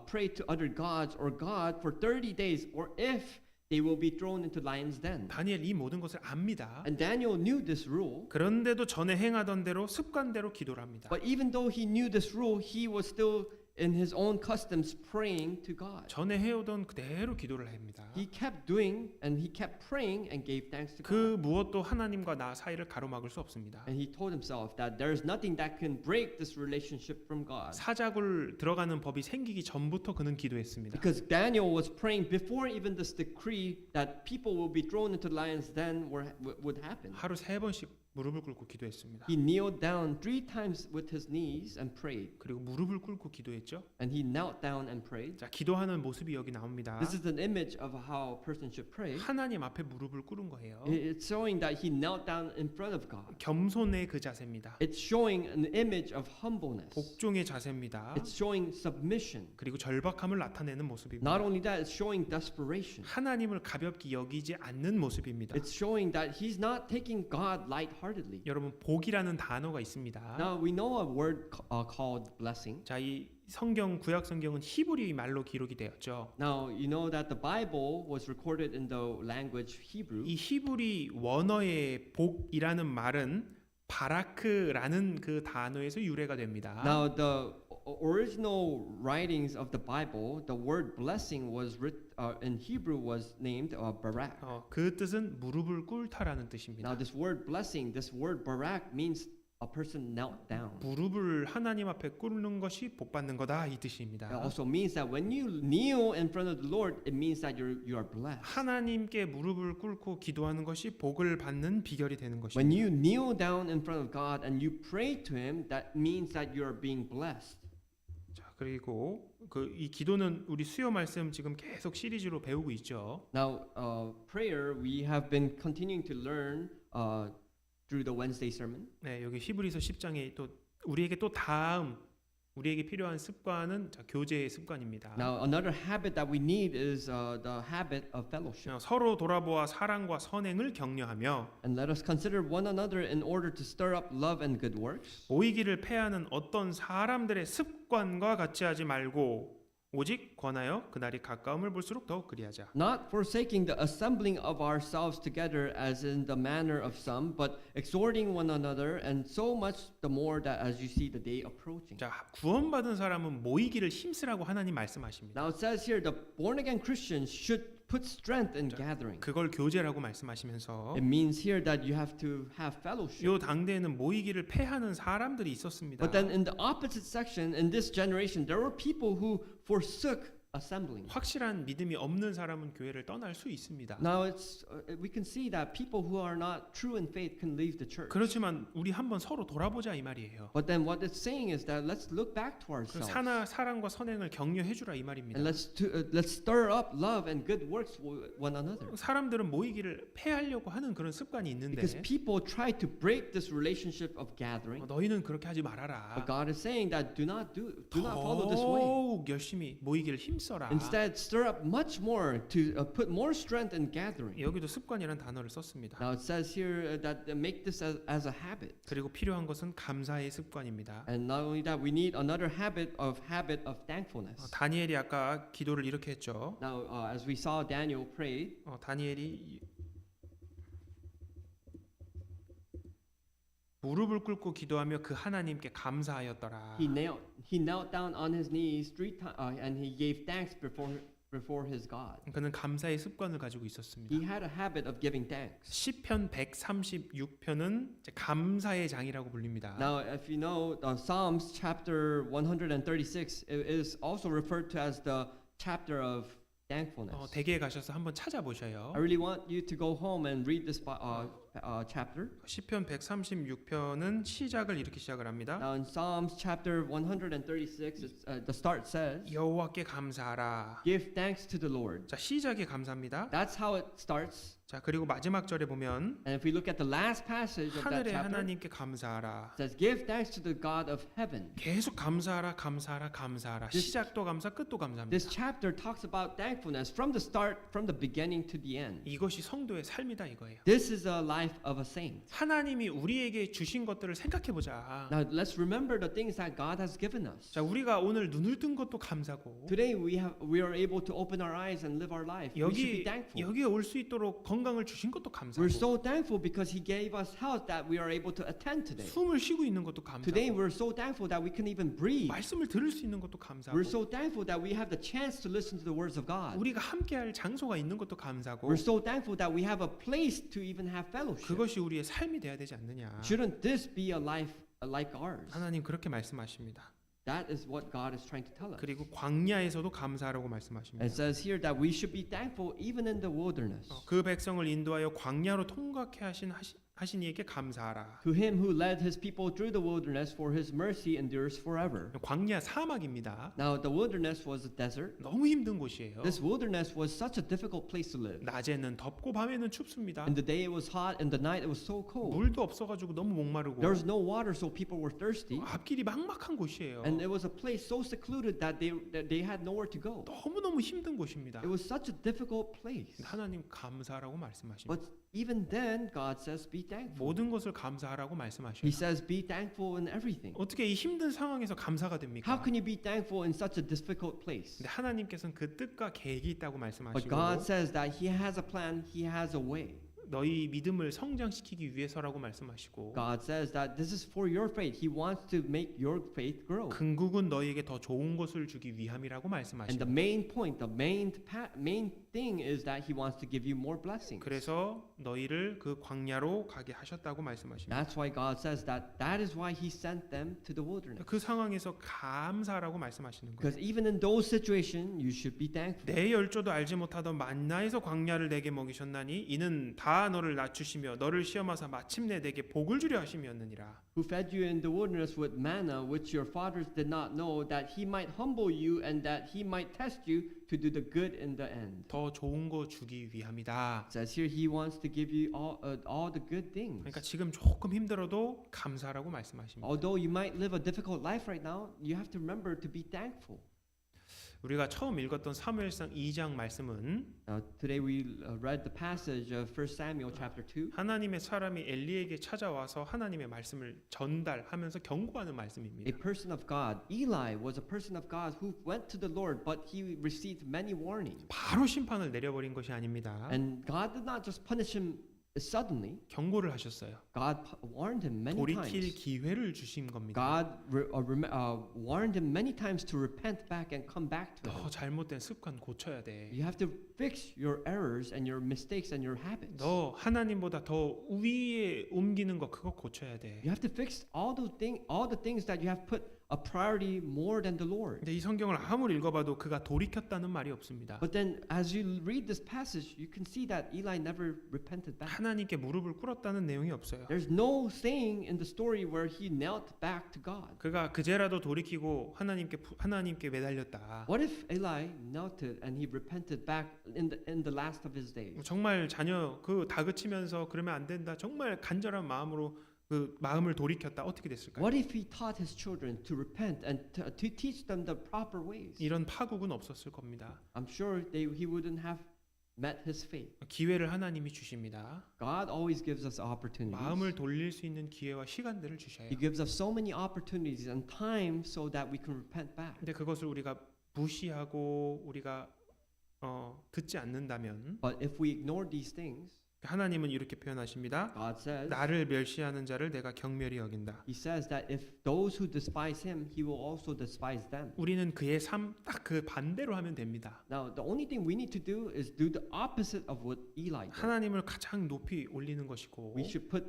pray to other gods or God for 30 days, or if they will be thrown into lions' den. 다니엘 이 모든 것을 압니다. And Daniel knew this rule, 그런데도 전에 행하던 대로 습관대로 기도를 합니다. but even though he knew this rule, he was still in his own customs praying to God. 전에 해오던 그대로 기도를 합니다. He kept doing and he kept praying and gave thanks to God. 그 무엇도 하나님과 나 사이를 가로막을 수 없습니다. And he told himself that there is nothing that can break this relationship from God. 사자굴 들어가는 법이 생기기 전부터 그는 기도했습니다. Because Daniel was praying before even this decree that people will be thrown into lions den would happen. 하루 3번씩 무릎을 꿇고 기도했습니다. He kneeled down 3 times with his knees and prayed. 그리고 무릎을 꿇고 기도했죠. And he knelt down and prayed. 자, 기도하는 모습이 여기 나옵니다. This is an image of how a person should pray. 하나님 앞에 무릎을 꿇은 거예요. It's showing that he knelt down in front of God. 겸손의 그 자세입니다. It's showing an image of humbleness. 복종의 자세입니다. It's showing submission. 그리고 절박함을 나타내는 모습입니다. Not only that, it's showing desperation. 하나님을 가볍게 여기지 않는 모습입니다. It's showing that he's not taking God lightheartedly. 여러분, 복이라는 단어가 있습니다. Now we know a word called blessing. 자, 이 성경 구약 성경은 히브리 말로 기록이 되었죠. Now you know that the Bible was recorded in the language Hebrew. 이 히브리 원어의 복이라는 말은 바라크라는 그 단어에서 유래가 됩니다. Now the original writings of the Bible, the word blessing was in Hebrew was named barak. 그 뜻은 무릎을 꿇다라는 뜻입니다. Now this word blessing, this word barak means a person knelt down. 무릎을 하나님 앞에 꿇는 것이 복 받는 거다 이 뜻입니다. It also means that when you kneel in front of the Lord, it means that you are blessed. 하나님께 무릎을 꿇고 기도하는 것이 복을 받는 비결이 되는 것입니다. When you kneel down in front of God and you pray to Him, that means that you are being blessed. 자, 그리고 이 기도는 우리 수요 말씀 지금 계속 시리즈로 배우고 있죠. Now, prayer we have been continuing to learn through the Wednesday sermon. 네, 여기 히브리서 10장에 또 우리에게 또 다음 우리에게 필요한 습관은 교제의 습관입니다. Now, another habit that we need is the habit of fellowship. 서로 돌아보아 사랑과 선행을 격려하며 And let us consider one another in order to stir up love and good works. 모이기를 패하는 어떤 사람들의 습관과 같이 하지 말고 오직 권하여 그날이 가까움을 볼수록 더욱 그리하자. Not forsaking the assembling of ourselves together as in the manner of some, but exhorting one another, and so much the more that as you see the day approaching. 자, 구원받은 사람은 모이기를 힘쓰라고 하나님 말씀하십니다. Now it says here the born again Christians should put strength in gathering. 그걸 교제라고 말씀하시면서 It means here that you have to have fellowship. 요 당대에는 모이기를 패하는 사람들이 있었습니다. But then in the opposite section, in this generation, there were people who forsook assembling. 확실한 믿음이 없는 사람은 교회를 떠날 수 있습니다. Now we can see that people who are not true in faith can leave the church. 그렇지만 우리 한번 서로 돌아보자 이 말이에요. But then what it's saying is that let's look back to 그 ourselves. 사랑과 선행을 격려해 주라 이 말입니다. And let's stir up love and good works with one another. 사람들은 모이기를 폐하려고 하는 그런 습관이 있는데 Because people try to break this relationship of gathering. 너희는 그렇게 하지 말아라. But God is saying that do not follow this way. 더욱 열심히 모이기를 힘써라. Instead, stir up much more to put more strength in gathering. 여기도 습관이라는 단어를 썼습니다. Now it says here that make this as a habit. 그리고 필요한 것은 감사의 습관입니다. And not only that, we need another habit of thankfulness. 다니엘이 아까 기도를 이렇게 했죠. Now, as we saw Daniel pray, 다니엘이 무릎을 꿇고 기도하며 그 하나님께 감사하였더라. he knelt down on his knees 3 times and he gave thanks before his God. 그는 감사의 습관을 가지고 있었습니다. He had a habit of giving thanks. 시편 136편은 감사의 장이라고 불립니다. Now, if you know Psalms chapter 136 it is also referred to as the chapter of thankfulness. 댁에 가셔서 한번 찾아보셔요. I really want you to go home and read this chapter. 시편 136편은 시작을 이렇게 시작을 합니다. Now in Psalms chapter 136, the start says, 여호와께 감사하라. "Give thanks to the Lord." 자, 시작이 감사합니다. That's how it starts. 자, 그리고 마지막 절에 보면 And if we look at the last passage of that 하늘의 chapter, 하나님께 감사하라. it says, "Give thanks to the God of heaven." 계속 감사하라, 감사하라, 감사하라. 시작도 감사, 끝도 감사합니다. This chapter talks about thankfulness from the start, from the beginning to the end. 이것이 성도의 삶이다 이거예요. This is a life of a saint. 하나님이 우리에게 주신 것들을 생각해 보자. Now let's remember the things that God has given us. 자, 우리가 오늘 눈을 뜬 것도 감사고. Today we are able to open our eyes and live our life. We should be thankful. 여기에 올 수 있도록 건강을 주신 것도 We're 감사고. so thankful because He gave us health that we are able to attend today. 숨을 쉬고 있는 것도 Today 감사고. we're so thankful that we can even breathe. 말씀을 들을 수 있는 것도 감사고. We're so thankful that we have the chance to listen to the words of God. 우리가 함께할 장소가 있는 것도 감사고. We're so thankful that we have a place to even have fellowship. 그것이 우리의 삶이 돼야 되지 않느냐. Shouldn't this be a life like ours? 하나님 그렇게 말씀하십니다. That is what God is trying to tell us. 그리고 광야에서도 감사하라고 It 말씀하십니다. says here that we should be thankful even in the wilderness. 그 백성을 인도하여 광야로 통과케 하신 이에게 감사하라. To him who led his people through the wilderness, for his mercy endures forever. 광야 사막입니다. Now the wilderness was a desert. 너무 힘든 곳이에요. This wilderness was such a difficult place to live. 낮에는 덥고 밤에는 춥습니다. In the day it was hot, in the night it was so cold. 물도 없어가지고 너무 목마르고 There was no water, so people were thirsty. 앞길이 막막한 곳이에요. And it was a place so secluded that they had nowhere to go. 너무너무 힘든 곳입니다. It was such a difficult place. 하나님 감사하라고 말씀하십니다. But even then, God says, be thankful. 모든 것을 감사하라고 말씀하셔요. He says, be thankful in everything. 어떻게 이 힘든 상황에서 감사가 됩니까? How can you be thankful in such a difficult place? 근데 하나님께서는 그 뜻과 계획이 있다고 But 말씀하시고 God says that He has a plan, He has a way. 너희 믿음을 성장시키기 위해서라고 말씀하시고 God says that this is for your faith. He wants to make your faith grow. 궁극은 너희에게 더 좋은 것을 주기 위함이라고 And 말씀하시고 the main point, the main thing is that He wants to give you more blessings. 그래서 너희를 그 광야로 가게 하셨다고 말씀하십니다. That's why God says that is why He sent them to the wilderness. 그 상황에서 감사라고 말씀하시는 거예요. Because even in those situations, you should be thankful. 내 열조도 알지 못하던 만나에서 광야를 내게 먹이셨나니 이는 다 너를 낮추시며 너를 시험하사 마침내 내게 복을 주려 하심이었느니라. Who fed you in the wilderness with manna, which your fathers did not know, that He might humble you and that He might test you to do the good in the end. 더 좋은 거 주기 위함이다. It says here He wants to give you all the good things. 그러니까 지금 조금 힘들어도 감사라고 말씀하십니다. Although you might live a difficult life right now, you have to remember to be thankful. 우리가 처음 읽었던 사무엘상 2장 말씀은 Today we read the passage of 1 Samuel chapter 2. 하나님의 사람이 엘리에게 찾아와서 하나님의 말씀을 전달하면서 경고하는 A 말씀입니다. person of God, Eli was a person of God who went to the Lord, but he received many warnings. 바로 심판을 내려버린 것이 아닙니다. And God did not just punish him suddenly. 경고를 하셨어요. God warned him many 돌이킬 times. 기회를 주신 겁니다. God warned him many times to repent back and come back to 너 him. 잘못된 습관 고쳐야 돼. You have to fix your errors and your mistakes and your habits. 너 하나님보다 더 위에 옮기는 거 그거 고쳐야 돼. You have to fix all the things that you have put a priority more than the Lord. 근데 이 성경을 아무리 읽어봐도 그가 돌이켰다는 말이 없습니다. But then as you read this passage, you can see that Eli never repented back. 하나님께 무릎을 꿇었다는 내용이 없어요. There's no saying in the story where he knelt back to God. 그가 그제라도 돌이키고 하나님께 매달렸다. What if Eli knelted and he repented back in the last of his days? 정말 자녀 그 다그치면서 그러면 안 된다. 정말 간절한 마음으로 그 마음을 돌이켰다. 어떻게 됐을까요? What if he taught his children to repent and to teach them the proper ways? 이런 파국은 없었을 겁니다. I'm sure he wouldn't have met his fate. 기회를 하나님이 주십니다. God always gives us opportunities. 마음을 돌릴 수 있는 기회와 시간들을 주셔요. He gives us so many opportunities and time so that we can repent back. 근데 그것을 우리가 무시하고 우리가 듣지 않는다면 But if we ignore these things, 하나님은 이렇게 표현하십니다. God says, 나를 멸시하는 자를 내가 경멸히 여긴다. He says that if those who despise him, he will also despise them. 우리는 그의 삶 딱 그 반대로 하면 됩니다. Now, the only thing we need to do is do the opposite of what Eli did. 하나님을 가장 높이 올리는 것이고 We should put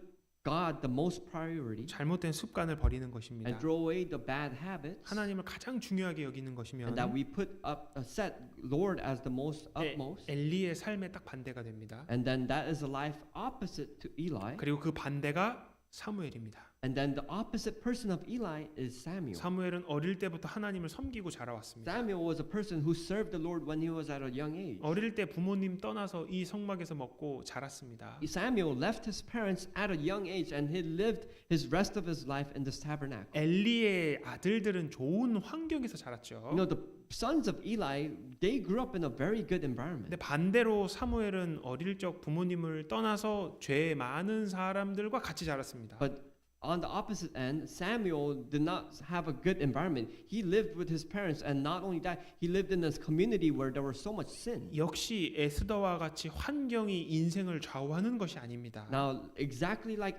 God the most priority 잘못된 습관을 버리는 것입니다. and throw away the bad habits, 하나님을 가장 중요하게 여기는 것이면 and that we put up set Lord as the most utmost, 엘리의 삶에 딱 반대가 됩니다. and then that is a life opposite to Eli, 그리고 그 반대가 사무엘입니다. and then the opposite person of Eli is Samuel. 사무엘은 어릴 때부터 하나님을 섬기고 자라왔습니다. Samuel was a person who served the Lord when he was at a young age. 어릴 때 부모님 떠나서 이 성막에서 먹고 자랐습니다. Samuel left his parents at a young age and he lived his rest of his life in this tabernacle. 엘리의 아들들은 좋은 환경에서 자랐죠. You know, the sons of Eli, they grew up in a very good environment. 근데 반대로 사무엘은 어릴 적 부모님을 떠나서 죄 많은 사람들과 같이 자랐습니다. But on the opposite end, Samuel did not have a good environment. He lived with his parents, and not only that, he lived in this community where there was so much sin. 역시 에스더와 같이 환경이 인생을 좌우하는 것이 아닙니다. Now, exactly like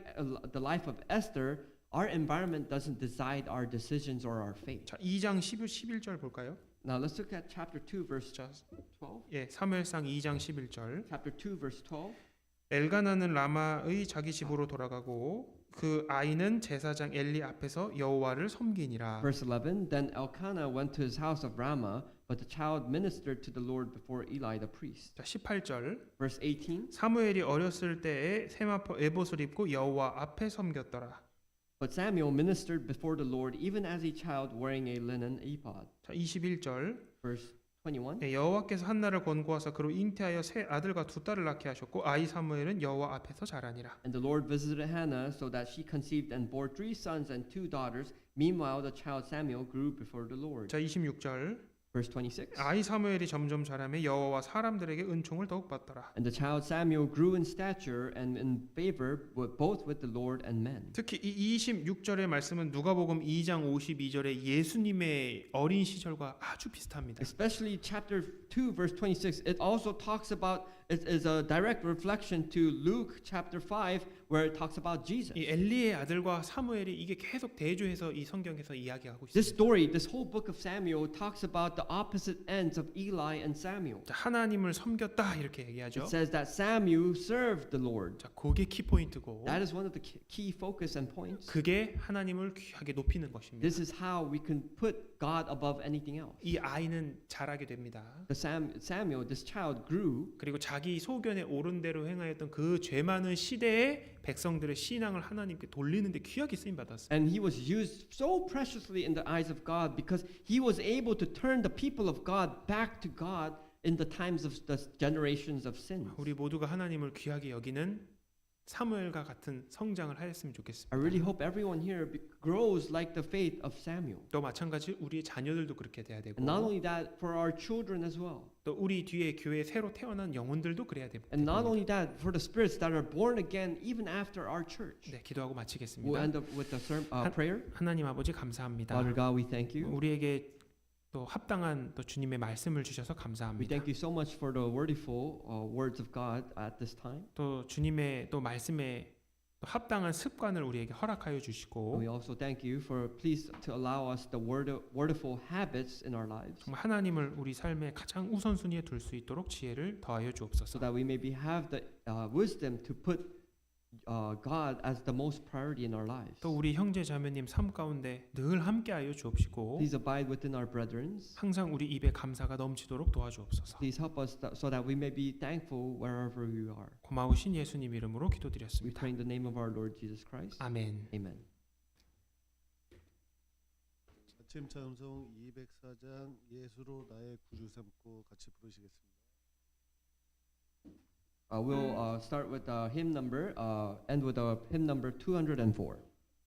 the life of Esther, our environment doesn't decide our decisions or our fate. 자, 2장 11절 볼까요? Now, let's look at chapter 2, verse 자, 12. 예, 사무엘상 2장 11절. Chapter 2, verse 12. 엘가나는 라마의 자기 집으로 돌아가고 그 아이는 제사장 엘리 앞에서 여호와를 섬기니라. Verse 11. Then Elkanah went to his house of Ramah, but the child ministered to the Lord before Eli the priest. 자, 18절. Verse 18. 사무엘이 어렸을 때에 세마포 에봇을 입고 여호와 앞에 섬겼더라. But Samuel ministered before the Lord even as a child wearing a linen ephod. 자, 21절. Verse 21. 예, 여호와께서 한나를 권고하사 그로 잉태하여 세 아들과 두 딸을 낳게 하셨고 아이 사무엘은 여호와 앞에서 자라니라. And the Lord visited Hannah so that she conceived and bore 3 sons and 2 daughters. Meanwhile the child Samuel grew before the Lord. 자, 26절. Verse 26. 아이 사무엘이 점점 자라며 여호와와 사람들에게 은총을 더욱 받더라. And the child Samuel grew in stature and in favor both with the Lord and men. 특히 이 26절의 말씀은 누가복음 2장 52절의 예수님의 어린 시절과 아주 비슷합니다. Especially chapter 2 verse 26, it also talks about, it is a direct reflection to Luke chapter 5 where it talks about Jesus. 이 엘리의 아들과 사무엘이 이게 계속 대조해서 이 성경에서 이야기하고 This 있습니다. story, this whole book of Samuel talks about the opposite ends of Eli and Samuel. 자, 하나님을 섬겼다 이렇게 얘기하죠. It says that Samuel served the Lord. 자, 그게 키포인트고 That is one of the key focus and points. 그게 하나님을 귀하게 높이는 것입니다. This is how we can put God above anything else. 이 아이는 자라게 됩니다. Samuel, this child grew, 그리고 자기 소견에 옳은 대로 행하였던 그 죄 많은 시대에 백성들의 신앙을 하나님께 돌리는데 귀하게 쓰임 받았어요. and he was used so preciously in the eyes of God because he was able to turn the people of God back to God in the times of the generations of sin. 우리 모두가 하나님을 귀하게 여기는 사무엘과 같은 성장을 하였으면 좋겠습니다. I really hope everyone here grows like the faith of Samuel. 또 마찬가지 우리의 자녀들도 그렇게 돼야 되고 And not only that, for our children as well. 또 우리 뒤에 교회에 새로 태어난 영혼들도 그래야 됩니다. And not only that, for the spirits that are born again even after our church. 네, 기도하고 We'll 마치겠습니다. end up with a prayer. 하나님 아버지 감사합니다. Father God, we thank you. 우리에게 또 합당한 또 주님의 말씀을 주셔서 We 감사합니다. thank you so much for the wordful words of God at this time. 또 주님의 또 말씀에 또 합당한 습관을 우리에게 허락하여 And 주시고 we also thank you for please to allow us the wordful habits in our lives, 정말 하나님을 우리 삶의 가장 우선순위에 둘 수 있도록 지혜를 더하여 so 주옵소서. that we maybe have the wisdom to put God as the most priority in our lives. 또 우리 형제 자매님 삶 가운데 늘 함께하여 주옵시고 Please abide within our brethren. 항상 우리 입에 감사가 넘치도록 도와주옵소서. Please help us so that we may be thankful wherever we are. 고마우신 예수님 이름으로 We 기도드렸습니다. pray in the name of our Lord Jesus Christ. 아멘. Amen. 아침 찬송 204장 예수로 나의 구주 삼고 같이 부르시겠습니다. We'll start with hymn number, end with hymn number 204.